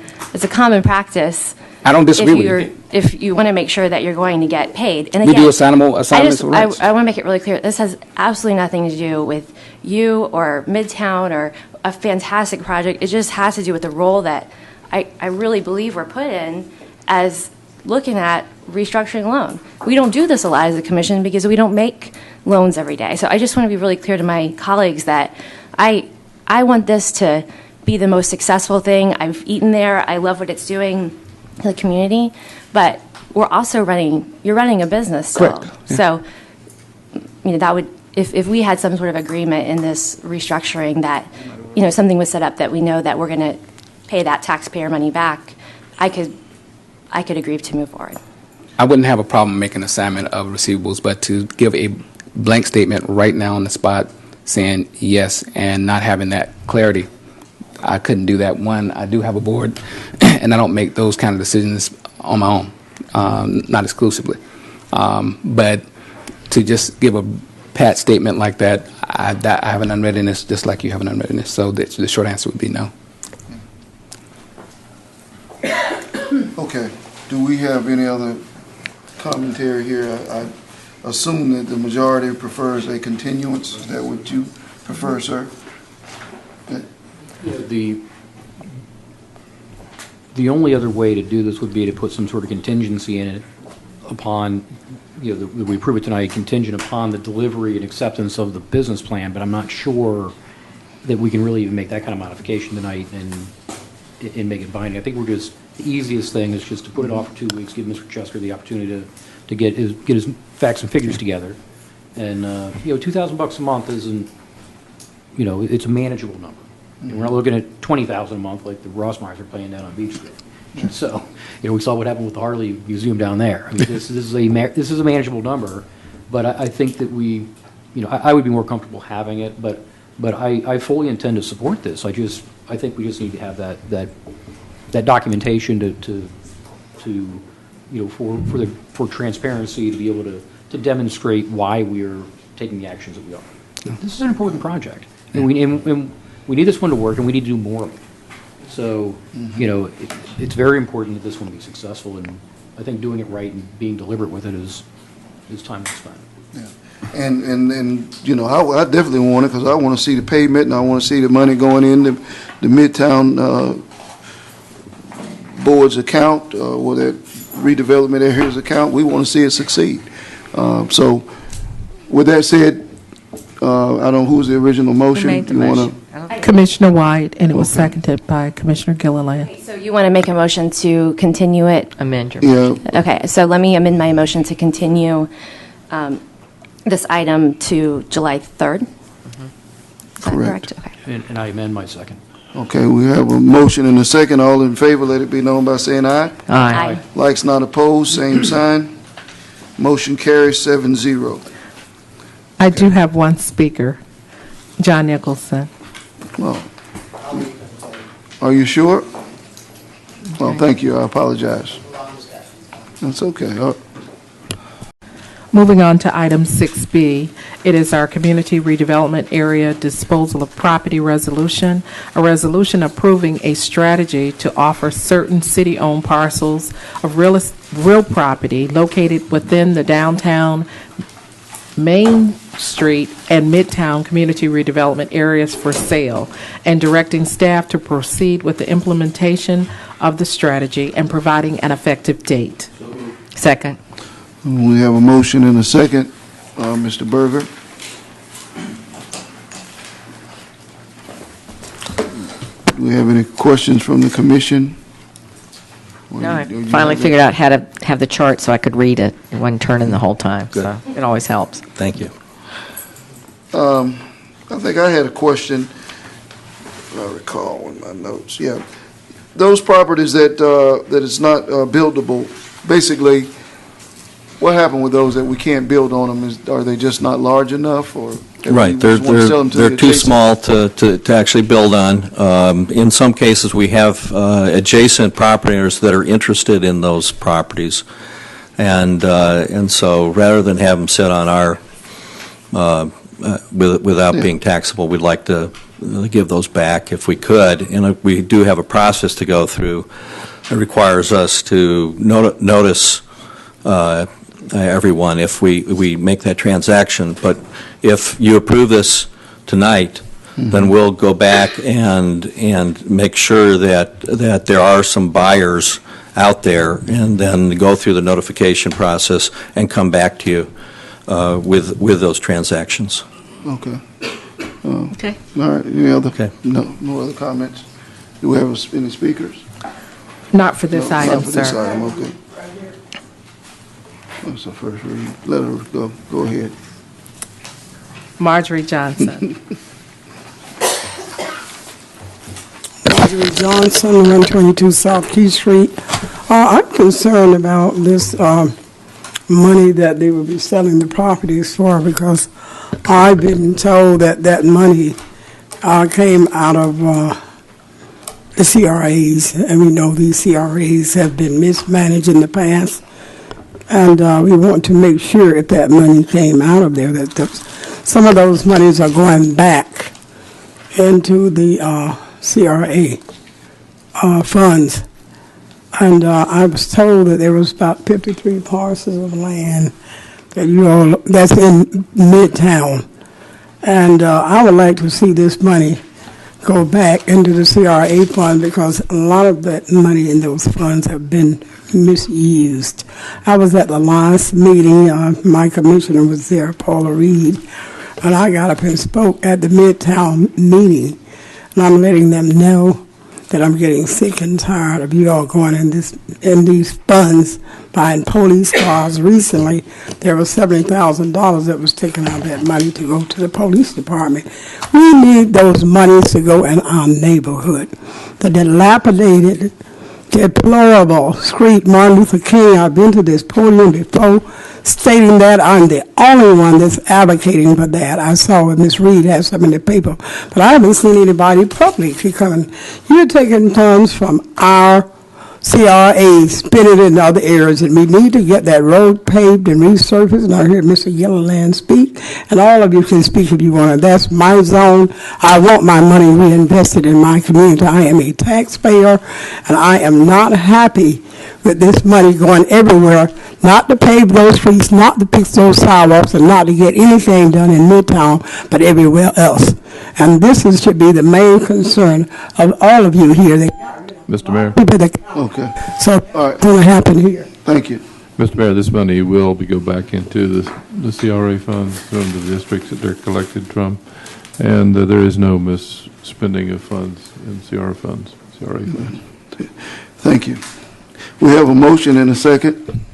common practice. I don't disagree with you. If you want to make sure that you're going to get paid. And We again, do assignments of rights. I want to make it really clear, this has absolutely nothing to do with you or Midtown or a fantastic project. It just has to do with the role that I really believe we're put in as looking at restructuring a loan. We don't do this a lot as a commission because we don't make loans every day. So I just want to be really clear to my colleagues that I want this to be the most successful thing. I've eaten there. I love what it's doing to the community. But we're also you're running a business still. Correct. Yeah. So, that would, if we had some sort of agreement in this restructuring that, something was set up that we know that we're going to pay that taxpayer money back, I could agree to move forward. I wouldn't have a problem making assignment of receivables, but to give a blank statement right now on the spot saying yes and not having that clarity, I couldn't do that. One, I do have a board, and I don't make those kind of decisions on my own, not exclusively. But to just give a pat statement like that, I have an unreadiness just like you have an unreadiness. So the short answer would be no. Okay. Do we have any other commentary here? I assume that the majority prefers a continuance. Is that what you prefer, sir? The only other way to do this would be to put some sort of contingency in it upon, that we approve it tonight, contingent upon the delivery and acceptance of the business plan, but I'm not sure that we can really even make that kind of modification tonight and make it binding. I think the easiest thing is just to put it off for 2 weeks, give Mr. Chester the opportunity to get his facts and figures together. And, $2,000 a month isn't, it's a manageable number. And we're not looking at $20,000 a month like the Rossmeyers are paying down on Beach Street. So, we saw what happened with the Harley Museum down there. I mean, this is a manageable number, but I think that I would be more comfortable having it, but I fully intend to support this. I think we just need to have that documentation for transparency, to be able to demonstrate why we are taking the actions that we are. This is an important project, and we need this one to work, and we need to do more of it. So, it's very important that this one be successful, and I think doing it right and being deliberate with it is time well spent. Yeah. And I definitely want it, because I want to see the pavement, and I want to see the money going in the Midtown Board's account, or that redevelopment area's account. We want to see it succeed. So, with that said, I don't know who's the original motion. Who made the motion? Commissioner White, and it was seconded by Commissioner Gilliland. So you want to make a motion to continue it? Amend your motion. Yeah. Okay, so let me amend my motion to continue this item to July 3rd. Is that correct? Okay. And I amend my second. Okay, we have a motion and a second. All in favor, let it be known by saying aye. Aye. Likes not opposed, same sign. Motion carries 7-0. I do have one speaker, John Nicholson. Well, are you sure? Well, thank you. I apologize. That's okay. Moving on to item 6B, it is our Community Redevelopment Area Disposal of Property Resolution, a resolution approving a strategy to offer certain city-owned parcels of real property located within the downtown, Main Street, and Midtown community redevelopment areas for sale, and directing staff to proceed with the implementation of the strategy and providing an effective date. Second. We have a motion and a second. Mr. Berger. Do we have any questions from the commission? No, I finally figured out how to have the chart so I could read it. It wasn't turning the whole time, so it always helps. Thank you. I think I had a question, if I recall in my notes. Yeah. Those properties that is not buildable, basically, what happened with those that we can't build on them? Are they just not large enough, or Right, they're too small to actually build on. In some cases, we have adjacent property owners that are interested in those properties, and so rather than have them sit on our without being taxable, we'd like to give those back if we could. And we do have a process to go through. It requires us to notice everyone if we make that transaction. But if you approve this tonight, then we'll go back and make sure that there are some buyers out there, and then go through the notification process and come back to you with those transactions. Okay. Okay. All right. Any other? Okay. No other comments? Do we have any speakers? Not for this item, Not for this sir. item. Okay. That's the first read. Let her go. Go ahead. Marjorie Johnson. Marjorie Johnson, 122 South Key Street. I'm concerned about this money that they will be selling the properties for, because I've been told that money came out of the CRAs, and we know these CRAs have been mismanaged in the past, and we want to make sure if that money came out of there, that some of those monies are going back into the CRA funds. And I was told that there was about 53 parcels of land that that's in Midtown. And I would like to see this money go back into the CRA fund, because a lot of that money in those funds have been misused. I was at the last meeting. My commissioner was there, Paula Reed, and I got up and spoke at the Midtown meeting, and I'm letting them know that I'm getting sick and tired of you all going in these funds, buying police cars. Recently, there was $70,000 that was taken out of that money to go to the police department. We need those monies to go in our neighborhood. The dilapidated, deplorable street, Martin Luther King. I've been to this podium before stating that I'm the only one that's advocating for that. I saw what Ms. Reed had some in the paper, but I haven't seen anybody publicly coming. You're taking funds from our CRA, spend it in other areas, and we need to get that road paved and resurfaced. And I heard Mr. Gilliland speak, and all of you can speak if you want. That's my zone. I want my money reinvested in my community. I am a taxpayer, and I am not happy with this money going everywhere, not to pave those streets, not to fix those sidewalks, and not to get anything done in Midtown, but everywhere else. And this should be the main concern of all of you here. Mr. Mayor. Okay. So All right. what's going to happen here? Thank you. Mr. Mayor, this money will go back into the CRA funds from the districts that they're collected from, and there is no misspending of funds in CRA funds. Thank you. We have a motion and a second.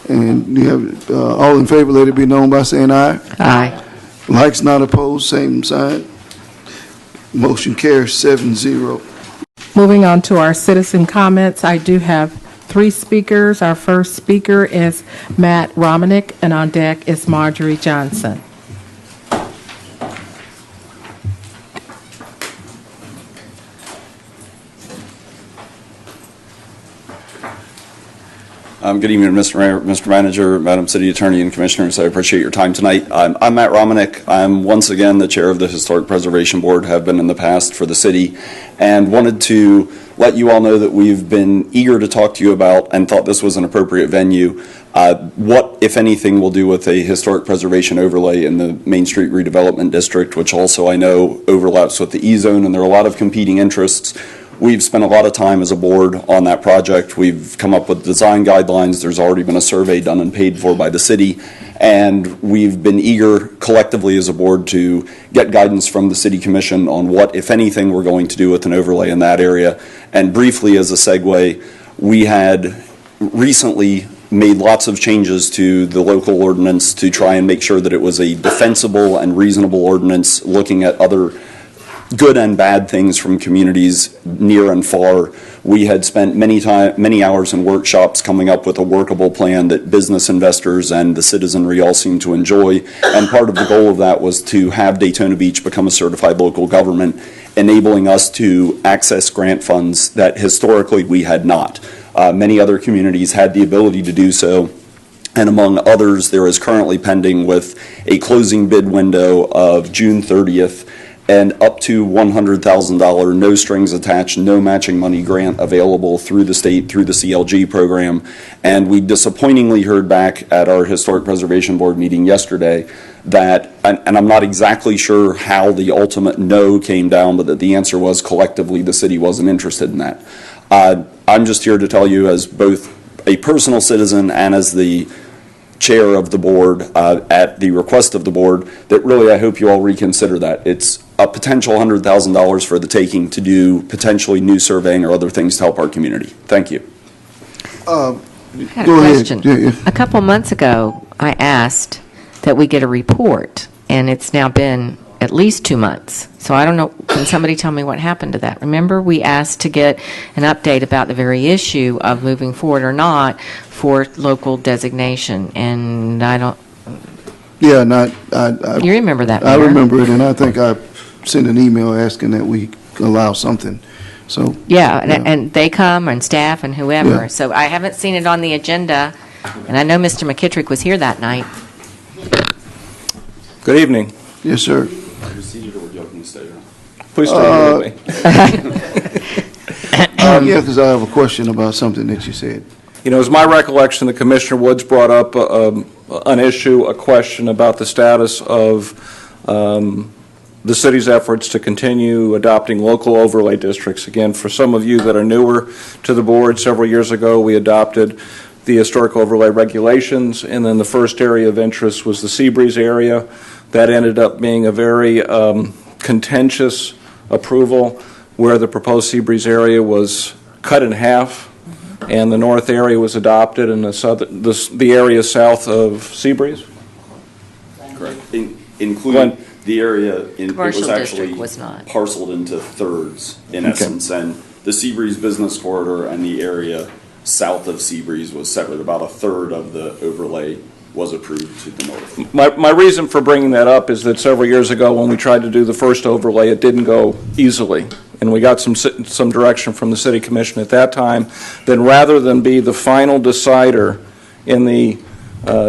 And you have all in favor, let it be known by saying aye. Aye. Likes not opposed, same sign. Motion carries 7-0. Moving on to our citizen comments, I do have 3 speakers. Our first speaker is Matt Romanek, and on deck is Marjorie Johnson. Good evening, Mr. Mayor, Mr. Manager, Madam City Attorney, and Commissioners. I appreciate your time tonight. I'm Matt Romanek. I'm once again the chair of the Historic Preservation Board, have been in the past for the city, and wanted to let you all know that we've been eager to talk to you about and thought this was an appropriate venue. What, if anything, we'll do with a historic preservation overlay in the Main Street Redevelopment District, which also I know overlaps with the E-Zone, and there are a lot of competing interests. We've spent a lot of time as a board on that project. We've come up with design guidelines. There's already been a survey done and paid for by the city. And we've been eager collectively as a board to get guidance from the City Commission on what, if anything, we're going to do with an overlay in that area. And briefly, as a segue, we had recently made lots of changes to the local ordinance to try and make sure that it was a defensible and reasonable ordinance, looking at other good and bad things from communities near and far. We had spent many hours in workshops coming up with a workable plan that business investors and the citizenry all seem to enjoy. And part of the goal of that was to have Daytona Beach become a certified local government, enabling us to access grant funds that historically we had not. Many other communities had the ability to do so. And among others, there is currently pending with a closing bid window of June 30th and up to $100,000, no strings attached, no matching money grant available through the state, through the CLG program. And we disappointingly heard back at our Historic Preservation Board meeting yesterday that, and I'm not exactly sure how the ultimate no came down, but that the answer was collectively the city wasn't interested in that. I'm just here to tell you, as both a personal citizen and as the chair of the board, at the request of the board, that really I hope you all reconsider that. It's a potential $100,000 for the taking to do potentially new surveying or other things to help our community. Thank you. I had a question. A couple months ago, I asked that we get a report, and it's now been at least 2 months. So I don't know, can somebody tell me what happened to that? Remember, we asked to get an update about the very issue of moving forward or not for local designation, and I don't... Yeah, you remember that, I Mayor? remember it, and I think I sent an email asking that we allow something. So yeah, and they come, and staff, and whoever. Yeah. So I haven't seen it on the agenda, and I know Mr. McKittrick was here that night. Good evening. Yes, sir. Please stay here with me. Yeah, because I have a question about something that you said. You know, it's my recollection that Commissioner Woods brought up an issue, a question about the status of the city's efforts to continue adopting local overlay districts. Again, for some of you that are newer to the board, several years ago we adopted the historic overlay regulations, and then the first area of interest was the Seabreeze area. That ended up being a very contentious approval. where the proposed Seabreeze area was cut in half, and the north area was adopted, and the area south of Seabreeze? Correct. Including the area, it Commercial was district actually was not. parceled into thirds, in Okay. essence, and the Seabreeze Business Corridor and the area south of Seabreeze was separate. About a third of the overlay was approved to the north. My reason for bringing that up is that several years ago, when we tried to do the first overlay, it didn't go easily, and we got some direction from the City Commission at that time, that rather than be the final decider in the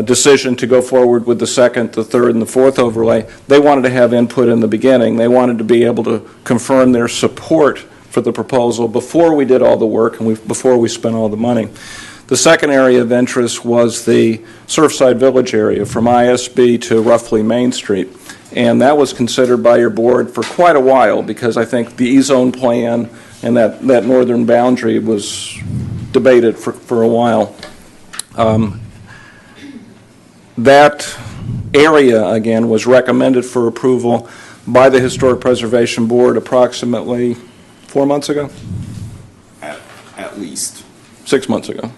decision to go forward with the second, the third, and the fourth overlay, they wanted to have input in the beginning. They wanted to be able to confirm their support for the proposal before we did all the work and before we spent all the money. The second area of interest was the Surfside Village area from ISB to roughly Main Street. And that was considered by your board for quite a while, because I think the E-zone plan and that northern boundary was debated for a while. That area, again, was recommended for approval by the Historic Preservation Board approximately 4 months ago? At least. 6 months ago,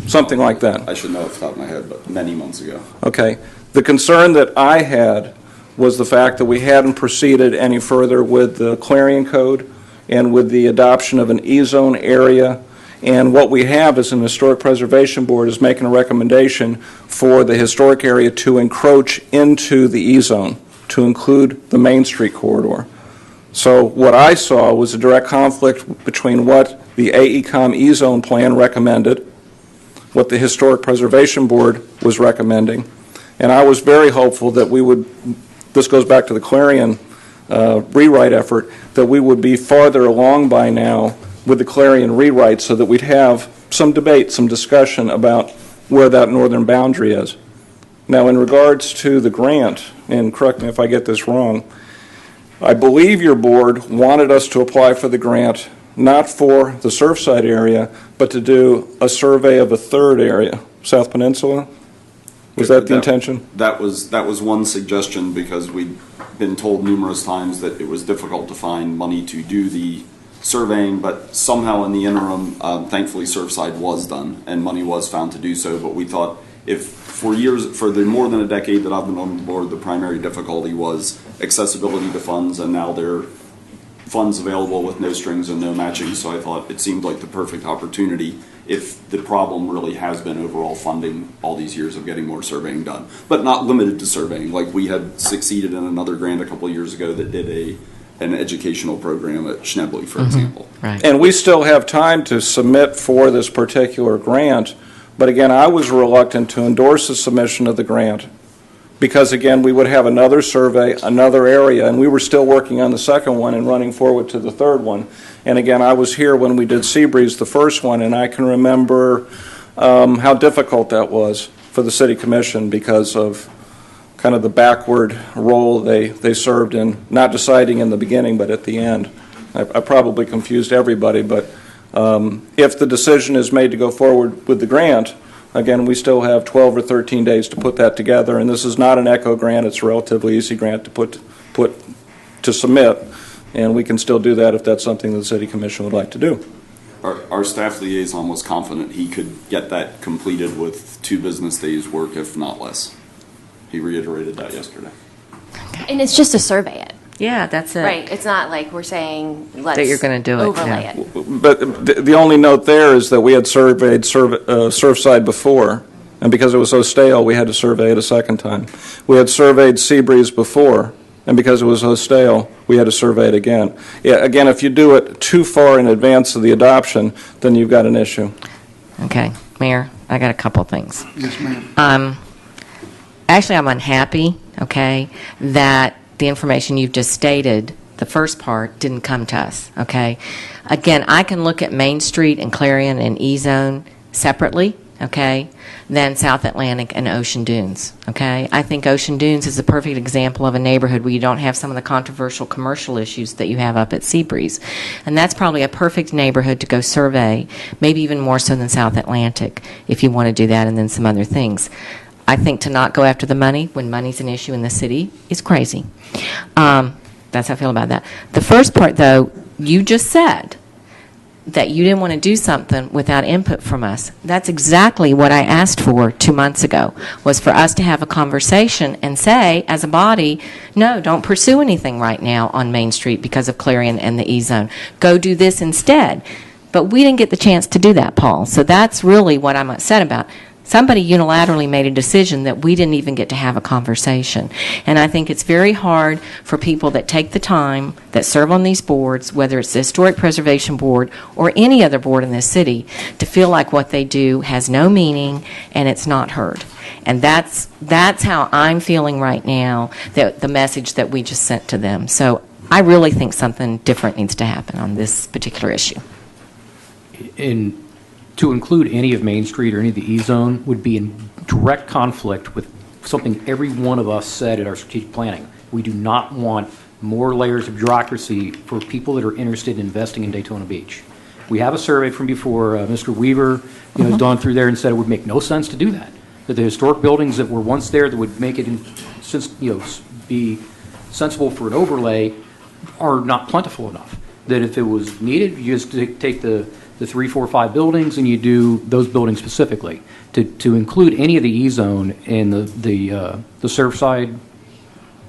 something like that. I should know off the top of my head, but many months ago. Okay. The concern that I had was the fact that we hadn't proceeded any further with the Clarion Code and with the adoption of an E-zone area. And what we have as an Historic Preservation Board is making a recommendation for the historic area to encroach into the E-zone, to include the Main Street corridor. So what I saw was a direct conflict between what the AECOM E-zone plan recommended, what the Historic Preservation Board was recommending, and I was very hopeful that we would, this goes back to the Clarion rewrite effort, that we would be farther along by now with the Clarion rewrite so that we'd have some debate, some discussion about where that northern boundary is. Now, in regards to the grant, and correct me if I get this wrong, I believe your board wanted us to apply for the grant not for the Surfside area, but to do a survey of a third area, South Peninsula? Was that the intention? That was one suggestion, because we'd been told numerous times that it was difficult to find money to do the surveying, but somehow in the interim, thankfully Surfside was done and money was found to do so. But we thought, if for the more than a decade that I've been on the board, the primary difficulty was accessibility to funds, and now there are funds available with no strings and no matching. So I thought it seemed like the perfect opportunity, if the problem really has been overall funding all these years of getting more surveying done, but not limited to surveying. Like we had succeeded in another grant a couple of years ago that did an educational program at Schnebley, for example. Right. And we still have time to submit for this particular grant, but again, I was reluctant to endorse the submission of the grant because, again, we would have another survey, another area, and we were still working on the second one and running forward to the third one. And again, I was here when we did Seabreeze, the first one, and I can remember how difficult that was for the City Commission because of kind of the backward role they served in, not deciding in the beginning, but at the end. I probably confused everybody, but if the decision is made to go forward with the grant, again, we still have 12 or 13 days to put that together, and this is not an ECHO grant. It's a relatively easy grant to submit, and we can still do that if that's something the City Commission would like to do. Our staff liaison was confident he could get that completed with 2 business days' work, if not less. He reiterated that yesterday. And it's just to survey it. Yeah, that's it. Right. It's not like we're saying, let's That you're gonna do it, overlay yeah. it. But the only note there is that we had surveyed Surfside before, and because it was so stale, we had to survey it a second time. We had surveyed Seabreeze before, and because it was so stale, we had to survey it again. Yeah, again, if you do it too far in advance of the adoption, then you've got an issue. Okay, Mayor, I got a couple things. Yes, ma'am. Actually, I'm unhappy, okay, that the information you've just stated, the first part, didn't come to us, okay? Again, I can look at Main Street and Clarion and E-Zone separately, okay, than South Atlantic and Ocean Dunes, okay? I think Ocean Dunes is a perfect example of a neighborhood where you don't have some of the controversial commercial issues that you have up at Seabreeze. And that's probably a perfect neighborhood to go survey, maybe even more so than South Atlantic, if you want to do that, and then some other things. I think to not go after the money when money's an issue in the city is crazy. That's how I feel about that. The first part, though, you just said that you didn't want to do something without input from us. That's exactly what I asked for 2 months ago, was for us to have a conversation and say, as a body, no, don't pursue anything right now on Main Street because of Clarion and the E-zone. Go do this instead. But we didn't get the chance to do that, Paul. So that's really what I'm upset about. Somebody unilaterally made a decision that we didn't even get to have a conversation. And I think it's very hard for people that take the time, that serve on these boards, whether it's the Historic Preservation Board or any other board in this city, to feel like what they do has no meaning and it's not heard. And that's how I'm feeling right now, the message that we just sent to them. So I really think something different needs to happen on this particular issue. To include any of Main Street or any of the E-zone would be in direct conflict with something every one of us said at our strategic planning. We do not want more layers of bureaucracy for people that are interested in investing in Daytona Beach. We have a survey from before. Mr. Weaver, has gone through there and said it would make no sense to do that. That the historic buildings that were once there that would make it, be sensible for an overlay, are not plentiful enough. That if it was needed, you just take the 3, 4, 5 buildings, and you do those buildings specifically. To include any of the E-zone in the Surfside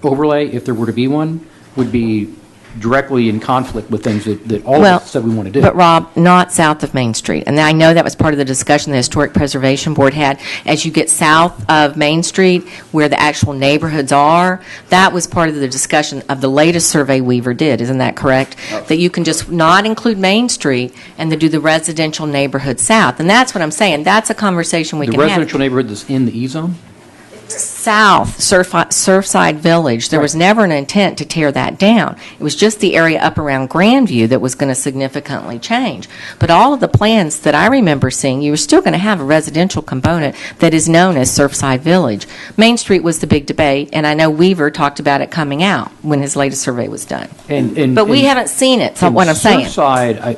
overlay, if there were to be one, would be directly in conflict with things that all of us said we want to do. But Rob, not south of Main Street. And I know that was part of the discussion the Historic Preservation Board had. As you get south of Main Street, where the actual neighborhoods are, that was part of the discussion of the latest survey Weaver did. Isn't that correct? That you can just not include Main Street and then do the residential neighborhood south. And that's what I'm saying. That's a conversation we can have. The residential neighborhood that's in the E-zone? South, Surfside Village, there was never an intent to tear that down. It was just the area up around Grandview that was going to significantly change. But all of the plans that I remember seeing, you were still going to have a residential component that is known as Surfside Village. Main Street was the big debate, and I know Weaver talked about it coming out when his latest survey was done. But we haven't seen it, so what I'm saying. Surfside,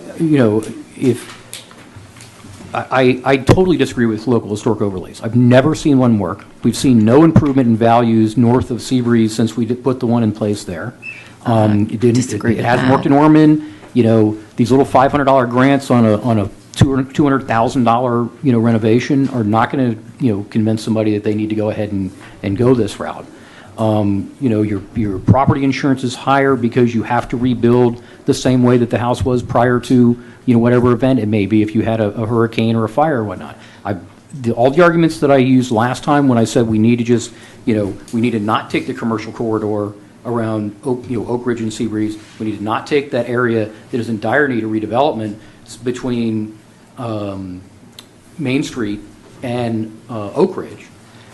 I totally disagree with local historic overlays. I've never seen one work. We've seen no improvement in values north of Seabreeze since we put the one in place there. It hasn't worked in Ormond. These little $500 grants on a $200,000 renovation are not going to convince somebody that they need to go ahead and go this route. Your property insurance is higher because you have to rebuild the same way that the house was prior to whatever event it may be, if you had a hurricane or a fire or whatnot. All the arguments that I used last time when I said we need to just, we need to not take the commercial corridor around Oak Ridge and Seabreeze. We need to not take that area that is in dire need of redevelopment between Main Street and Oak Ridge,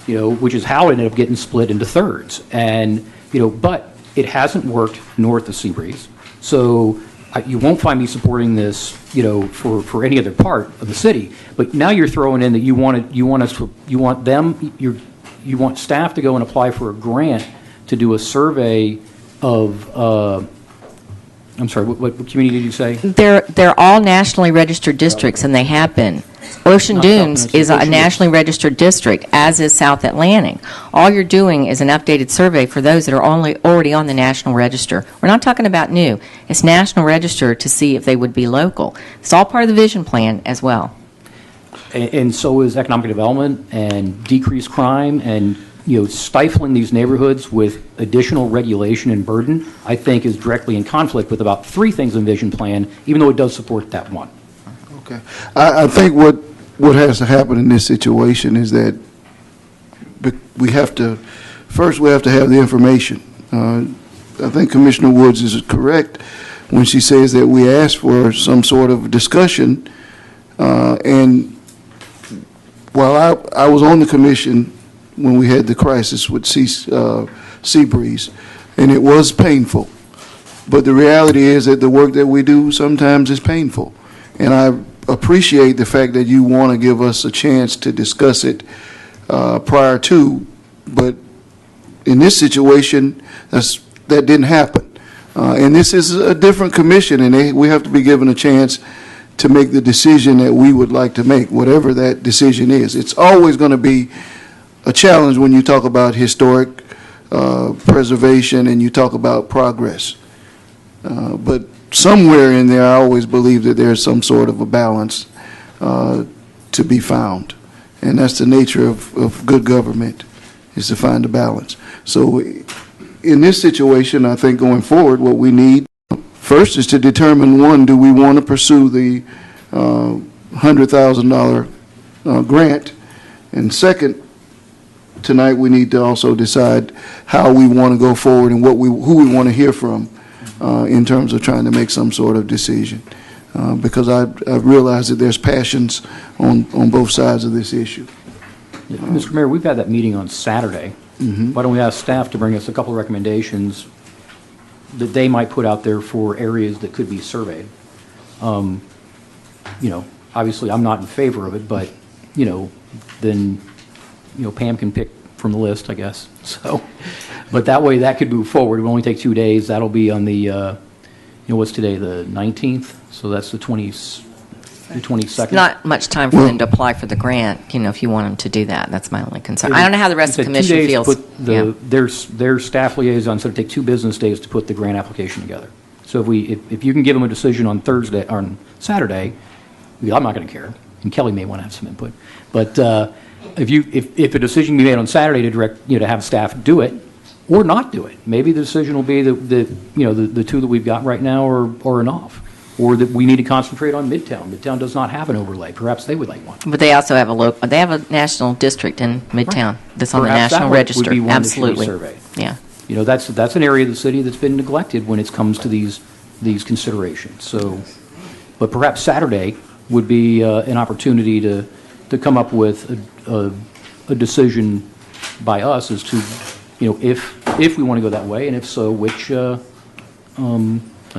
which is how it ended up getting split into thirds. And, but it hasn't worked north of Seabreeze. So you won't find me supporting this, for any other part of the city. But now you're throwing in that you want staff to go and apply for a grant to do a survey of. I'm sorry. What community did you say? They're all nationally registered districts, and they have been. Ocean Dunes is a nationally registered district, as is South Atlantic. All you're doing is an updated survey for those that are already on the National Register. We're not talking about new. It's National Register to see if they would be local. It's all part of the vision plan as well. And so is economic development and decreased crime and stifling these neighborhoods with additional regulation and burden, I think is directly in conflict with about 3 things in vision plan, even though it does support that one. Okay. I think what has to happen in this situation is that we have to have the information. I think Commissioner Woods is correct when she says that we asked for some sort of discussion, and while I was on the commission when we had the crisis with Seabreeze, and it was painful, but the reality is that the work that we do sometimes is painful, and I appreciate the fact that you want to give us a chance to discuss it prior to, but in this situation, that didn't happen. And this is a different commission, and we have to be given a chance to make the decision that we would like to make, whatever that decision is. It's always going to be a challenge when you talk about historic preservation and you talk about progress. But somewhere in there, I always believe that there's some sort of a balance to be found. And that's the nature of good government, is to find a balance. So in this situation, I think going forward, what we need first is to determine, one, do we want to pursue the $100,000 grant? And second, tonight we need to also decide how we want to go forward and who we want to hear from in terms of trying to make some sort of decision. Because I've realized that there's passions on both sides of this issue. Yeah, Mr. Mayor, we've had that meeting on Saturday. Why don't we ask staff to bring us a couple of recommendations that they might put out there for areas that could be surveyed? Obviously, I'm not in favor of it, but, then, Pam can pick from the list, I guess. So, but that way, that could move forward. It will only take 2 days. That'll be on the, what's today, the 19th? So that's the 22nd. Not much time for them to apply for the grant, if you want them to do that. That's my only concern. I don't know how the rest of the commission feels. Their staff liaison said it'd take 2 business days to put the grant application together. So if you can give them a decision on Saturday, I'm not going to care, and Kelly may want to have some input. But if a decision can be made on Saturday to direct, to have staff do it or not do it, maybe the decision will be that the 2 that we've got right now are enough. Or that we need to concentrate on Midtown. Midtown does not have an overlay. Perhaps they would like one. But they also have a national district in Midtown that's on the National Register. Would be one Absolutely. That should be surveyed. Yeah. That's an area of the city that's been neglected when it comes to these considerations. So, but perhaps Saturday would be an opportunity to come up with a decision by us as to, if we want to go that way, and if so, which. I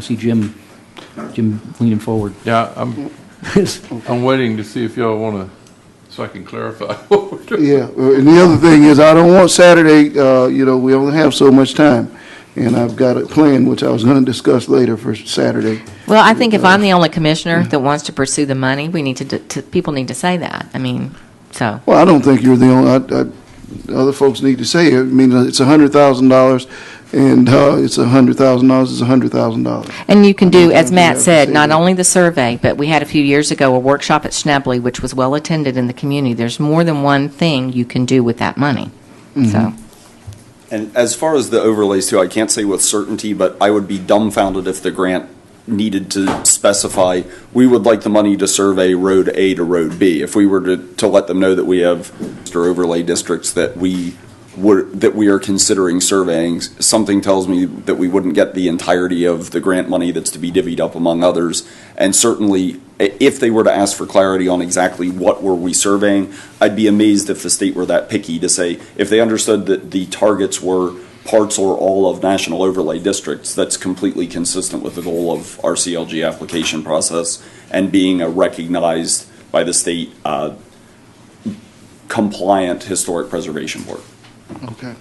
see Jim leaning forward. Yeah, I'm waiting to see if y'all want to, so I can clarify what we're doing. Yeah, and the other thing is, I don't want Saturday, we only have so much time, and I've got a plan, which I was going to discuss later for Saturday. Well, I think if I'm the only commissioner that wants to pursue the money, we need people need to say that. So. Well, I don't think you're the only, other folks need to say it. It's $100,000, and it's $100,000 is $100,000. And you can do, as Matt said, not only the survey, but we had a few years ago a workshop at Schnebly, which was well attended in the community. There's more than one thing you can do with that money. So. And as far as the overlays too, I can't say with certainty, but I would be dumbfounded if the grant needed to specify, we would like the money to survey Road A to Road B. If we were to let them know that we have overlay districts that we are considering surveying, something tells me that we wouldn't get the entirety of the grant money that's to be divvied up among others. And certainly, if they were to ask for clarity on exactly what were we surveying, I'd be amazed if the state were that picky to say, if they understood that the targets were parts or all of national overlay districts, that's completely consistent with the goal of our CLG application process and being a recognized by the state compliant historic preservation board. Okay.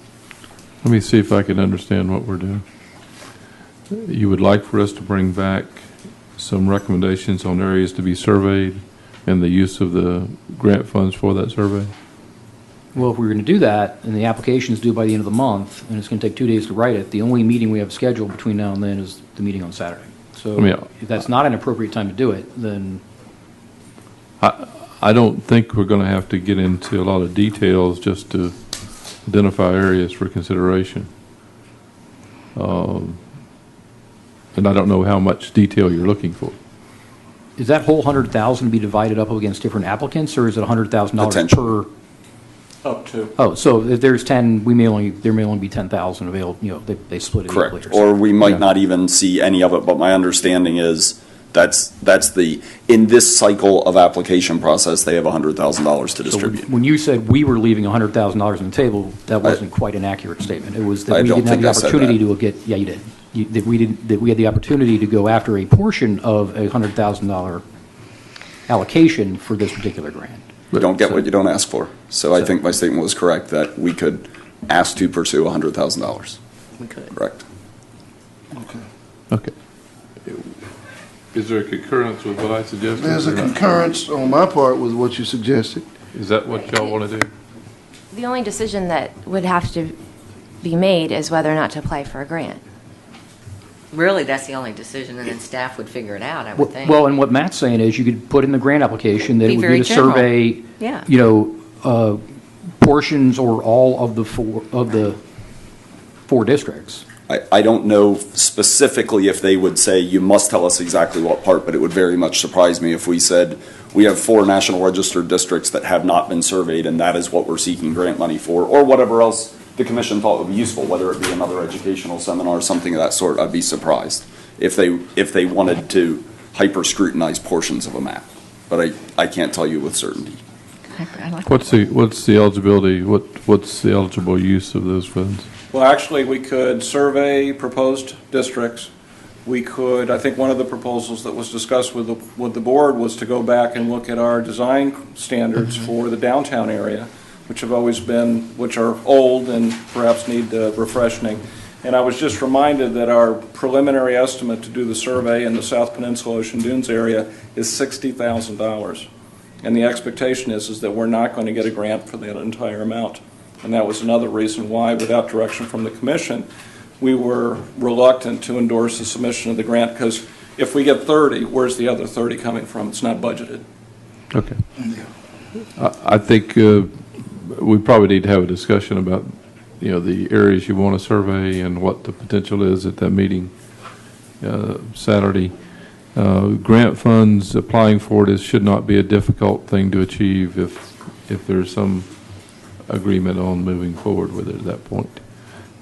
Let me see if I can understand what we're doing. You would like for us to bring back some recommendations on areas to be surveyed and the use of the grant funds for that survey? Well, if we were going to do that, and the application is due by the end of the month, and it's going to take 2 days to write it, the only meeting we have scheduled between now and then is the meeting on Saturday. So if that's not an appropriate time to do it, then... I don't think we're going to have to get into a lot of details just to identify areas for consideration. And I don't know how much detail you're looking for. Is that whole $100,000 to be divided up against different applicants, or is it $100,000 per? Up to. Oh, so if there's 10, there may only be 10,000 available. They split it equally. Correct. Or we might not even see any of it. But my understanding is that's in this cycle of application process, they have $100,000 to distribute. So when you said we were leaving $100,000 on the table, that wasn't quite an accurate statement. It was that we didn't have the opportunity to get. Yeah, you did. That we had the opportunity to go after a portion of a $100,000 allocation for this particular grant. You don't get what you don't ask for. So I think my statement was correct that we could ask to pursue $100,000. We could. Correct. Okay. Is there a concurrence with what I suggested? There's a concurrence on my part with what you suggested. Is that what y'all want to do? The only decision that would have to be made is whether or not to apply for a grant. Really, that's the only decision, and then staff would figure it out, I would think. Well, and what Matt's saying is you could put in the grant application that Be it would very be to general. survey, Yeah. portions or all of the four districts. I don't know specifically if they would say, you must tell us exactly what part, but it would very much surprise me if we said, we have 4 National Registered districts that have not been surveyed, and that is what we're seeking grant money for, or whatever else the commission thought would be useful, whether it be another educational seminar or something of that sort. I'd be surprised if they wanted to hyper-scrutinize portions of a map. But I can't tell you with certainty. What's the eligibility, what's the eligible use of those funds? Well, actually, we could survey proposed districts. We could, I think one of the proposals that was discussed with the board was to go back and look at our design standards for the downtown area, which have always been, which are old and perhaps need refreshing. And I was just reminded that our preliminary estimate to do the survey in the South Peninsula Ocean Dunes area is $60,000. And the expectation is that we're not going to get a grant for that entire amount. And that was another reason why, without direction from the commission, we were reluctant to endorse the submission of the grant, because if we get 30, where's the other 30 coming from? It's not budgeted. Okay. I think we probably need to have a discussion about, the areas you want to survey and what the potential is at that meeting Saturday. Grant funds, applying for it should not be a difficult thing to achieve if there's some agreement on moving forward with it at that point.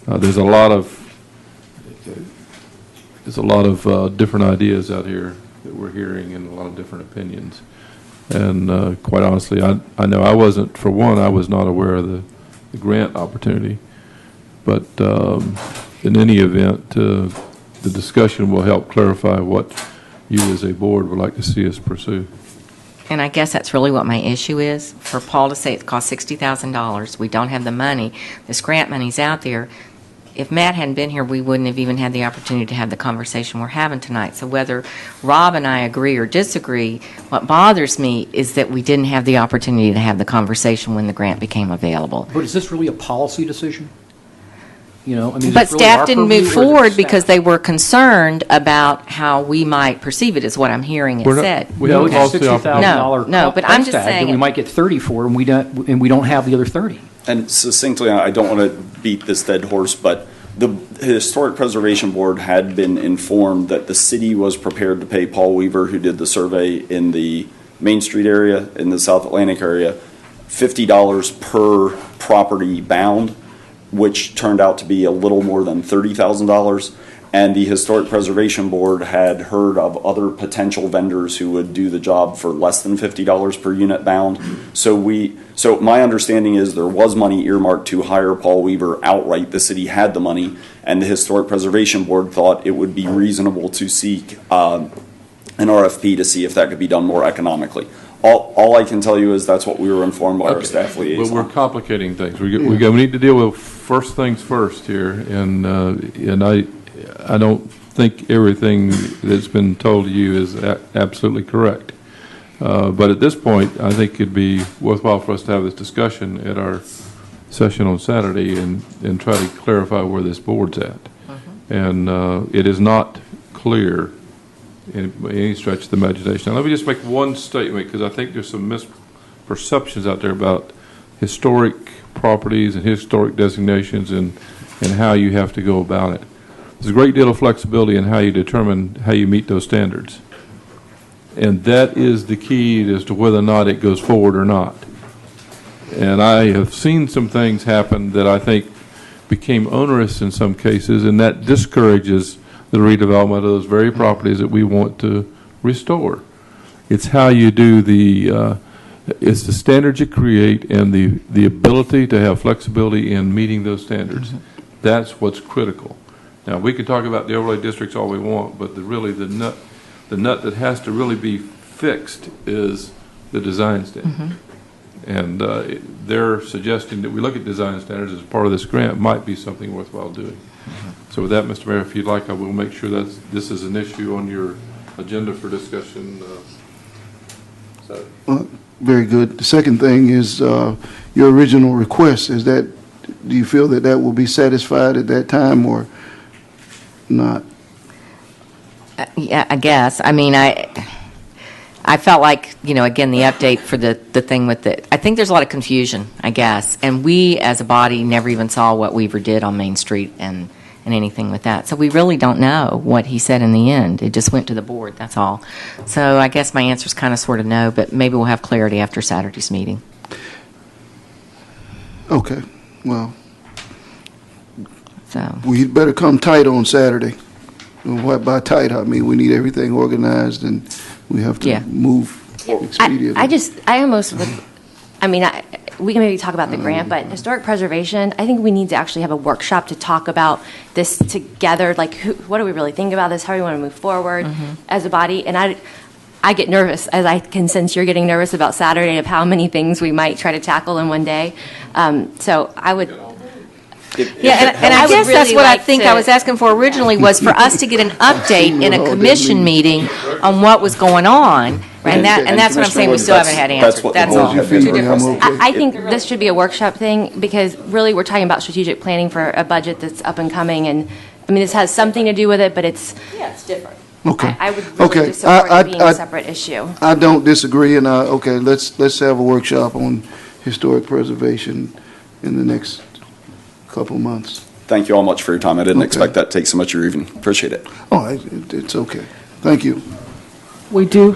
There's a lot of different ideas out here that we're hearing and a lot of different opinions. And quite honestly, I know I wasn't, for one, I was not aware of the grant opportunity. But in any event, the discussion will help clarify what you as a board would like to see us pursue. And I guess that's really what my issue is. For Paul to say it costs $60,000, we don't have the money, this grant money's out there. If Matt hadn't been here, we wouldn't have even had the opportunity to have the conversation we're having tonight. So whether Rob and I agree or disagree, what bothers me is that we didn't have the opportunity to have the conversation when the grant became available. But is this really a policy decision? But staff didn't move forward because they were concerned about how we might perceive it, is what I'm hearing it said. No, it's $60,000. No, but I'm just saying that we might get 30 for, and we don't have the other 30. And succinctly, I don't want to beat this dead horse, but the Historic Preservation Board had been informed that the city was prepared to pay Paul Weaver, who did the survey in the Main Street area, in the South Atlantic area, $50 per property bound, which turned out to be a little more than $30,000. And the Historic Preservation Board had heard of other potential vendors who would do the job for less than $50 per unit bound. So my understanding is there was money earmarked to hire Paul Weaver outright. The city had the money, and the Historic Preservation Board thought it would be reasonable to seek an RFP to see if that could be done more economically. All I can tell you is that's what we were informed by our staff liaison. But we're complicating things. We need to deal with first things first here, and I don't think everything that's been told to you is absolutely correct. But at this point, I think it'd be worthwhile for us to have this discussion at our session on Saturday and try to clarify where this board's at. And it is not clear in any stretch of the imagination. Now, let me just make one statement, because I think there's some misperceptions out there about historic properties and historic designations and how you have to go about it. There's a great deal of flexibility in how you determine how you meet those standards. And that is the key as to whether or not it goes forward or not. And I have seen some things happen that I think became onerous in some cases, and that discourages the redevelopment of those very properties that we want to restore. It's how you do it's the standards you create and the ability to have flexibility in meeting those standards. That's what's critical. Now, we can talk about the overlay districts all we want, but really the nut that has to really be fixed is the design standard. And they're suggesting that we look at design standards as part of this grant might be something worthwhile doing. So with that, Mr. Mayor, if you'd like, I will make sure that this is an issue on your agenda for discussion. Very good. The second thing is your original request. Do you feel that will be satisfied at that time or not? Yeah, I guess. I mean, I felt like, again, the update for the thing with I think there's a lot of confusion, I guess. And we, as a body, never even saw what Weaver did on Main Street and anything with that. So we really don't know what he said in the end. It just went to the board, that's all. So I guess my answer is kind of sort of no, but maybe we'll have clarity after Saturday's meeting. Okay, well, so we better come tight on Saturday. And what by tight, I mean we need everything organized and we have to move expediently. I almost would, we can maybe talk about the grant, but historic preservation, I think we need to actually have a workshop to talk about this together, like what do we really think about this, how do we want to move forward as a body, and I get nervous, as I can sense you're getting nervous about Saturday of how many things we might try to tackle in one day. So I would... and I guess that's what I think I was asking for originally, was for us to get an update in a commission meeting on what was going on, and that's what I'm saying, we still haven't had answers. That's all. Two different. I think this should be a workshop thing, because really we're talking about strategic planning for a budget that's up and coming, and this has something to do with it, but it's different. Okay. I would really just support it being a separate issue. I don't disagree, and let's have a workshop on historic preservation in the next couple of months. Thank you all much for your time. I didn't expect that to take so much of your evening. Appreciate it. Oh, it's okay. Thank you. We do.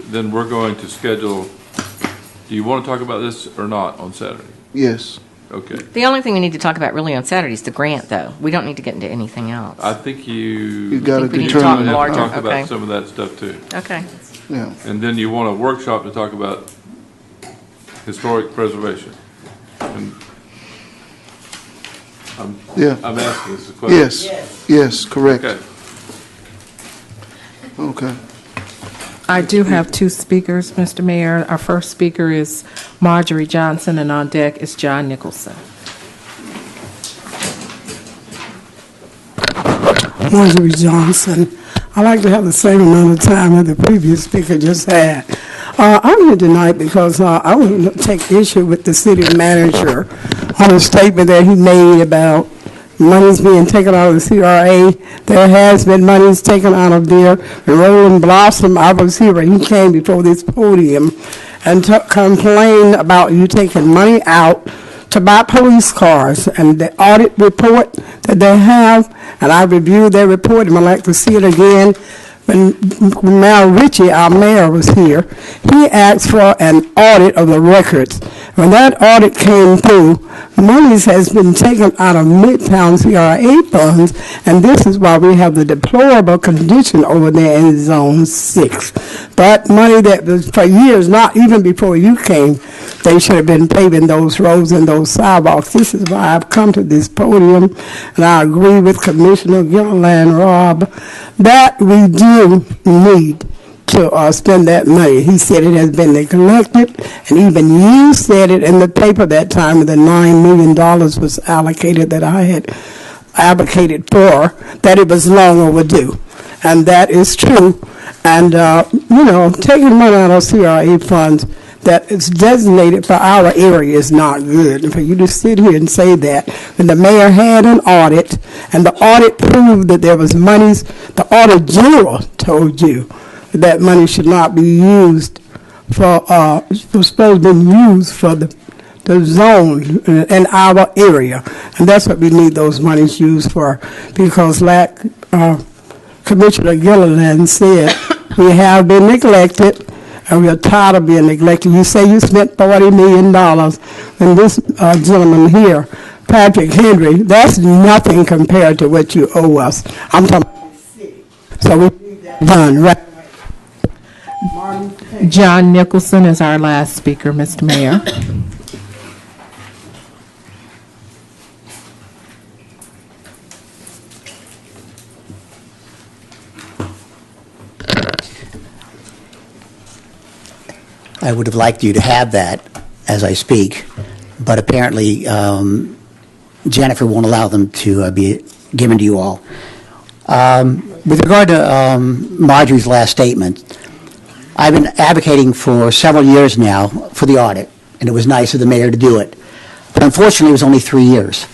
Then we're going to schedule, do you want to talk about this or not on Saturday? Yes. Okay. The only thing we need to talk about really on Saturday is the grant, though. We don't need to get into anything else. I think you got to determine talk talk about some of that stuff too. Okay. Yeah. And then you want a workshop to talk about historic preservation. And I'm asking this question. Yes, correct. Okay. I do have two speakers, Mr. Mayor. Our first speaker is Marjorie Johnson, and on deck is John Nicholson. Marjorie Johnson. I like to have the same amount of time that the previous speaker just had. I'm here tonight because I want to take issue with the city manager on a statement that he made about money's being taken out of the CRA. There has been monies taken out of there. Roland Blossom, I was here when he came before this podium and complained about you taking money out to buy police cars, and the audit report that they have, and I reviewed their report, and I'd like to see it again. When Mayor Ritchie, our mayor, was here, he asked for an audit of the records. When that audit came through, monies has been taken out of Midtown CRA funds, and this is why we have the deplorable condition over there in Zone 6. But money that was for years, not even before you came, they should have been paving those roads and those sidewalks. This is why I've come to this podium, and I agree with Commissioner Gilliland, Rob, that we do need to spend that money. He said it has been neglected, and even you said it in the paper that time when the $9 million was allocated that I had advocated for, that it was long overdue. And that is true. And, taking money out of CRA funds that is designated for our area is not good. And for you to sit here and say that when the mayor had an audit and the audit proved that there was monies, the audit general told you that money should not be used for, was supposed to be used for the zone in our area. And that's what we need those monies used for, because like Commissioner Gilliland said, we have been neglected, and we are tired of being neglected. You say you spent $40 million, and this gentleman here, Patrick Henry, that's nothing compared to what you owe us. I'm talking about the city. So we need that done, right? John Nicholson is our last speaker, Mr. Mayor. I would have liked you to have that as I speak, but apparently Jennifer won't allow them to be given to you all. With regard to Marjorie's last statement, I've been advocating for several years now for the audit, and it was nice of the mayor to do it. But unfortunately, it was only 3 years.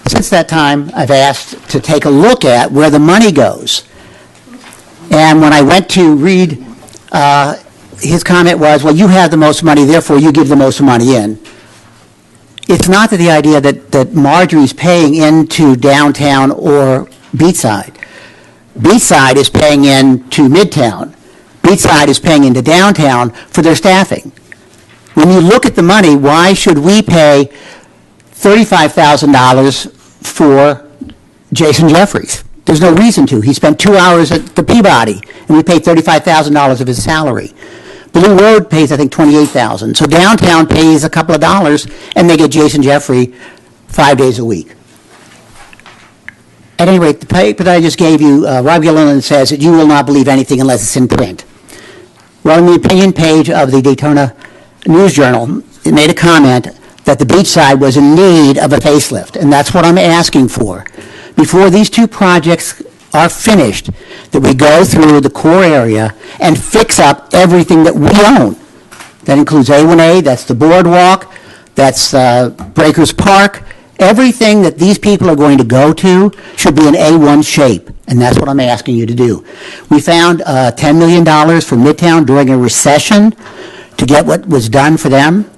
Since that time, I've asked to take a look at where the money goes. And when I went to read, his comment was, well, you have the most money, therefore you give the most money in. It's not the idea that Marjorie's paying into downtown or Beachside. Beachside is paying into Midtown. Beachside is paying into downtown for their staffing. When you look at the money, why should we pay $35,000 for Jason Jeffries? There's no reason to. He spent 2 hours at the Peabody, and we paid $35,000 of his salary. Blue Road pays, I think, $28,000. So downtown pays a couple of dollars, and they get Jason Jeffrey 5 days a week. At any rate, the paper that I just gave you, Rob Gilliland says that you will not believe anything unless it's in print. Well, in the opinion page of the Daytona News Journal, it made a comment that the beachside was in need of a facelift, and that's what I'm asking for. Before these two projects are finished, that we go through the core area and fix up everything that we own. That includes A1A, that's the boardwalk, that's Breakers Park. Everything that these people are going to go to should be in A1 shape, and that's what I'm asking you to do. We found $10 million for Midtown during a recession to get what was done for them.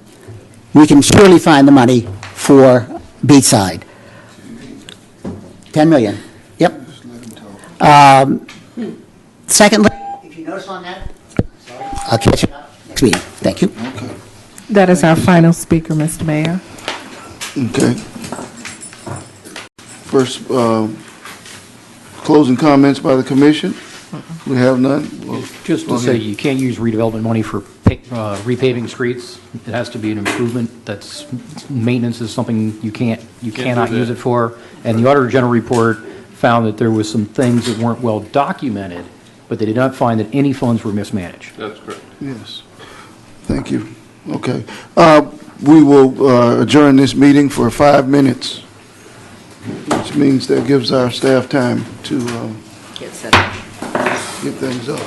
We can surely find the money for Beachside. 10 million. Yep. Secondly, if you notice on that, I'll catch you up next meeting. Thank you. Okay. That is our final speaker, Mr. Mayor. Okay. First, closing comments by the commission. We have none. Well, Just to say, you can't use redevelopment money for repaving streets. It has to be an improvement. That's, maintenance is something you cannot use it for. And the Auditor General report found that there was some things that weren't well documented, but they did not find that any funds were mismanaged. That's correct. Yes. Thank you. Okay. We will adjourn this meeting for 5 minutes, which means that gives our staff time to Get set up. get things up.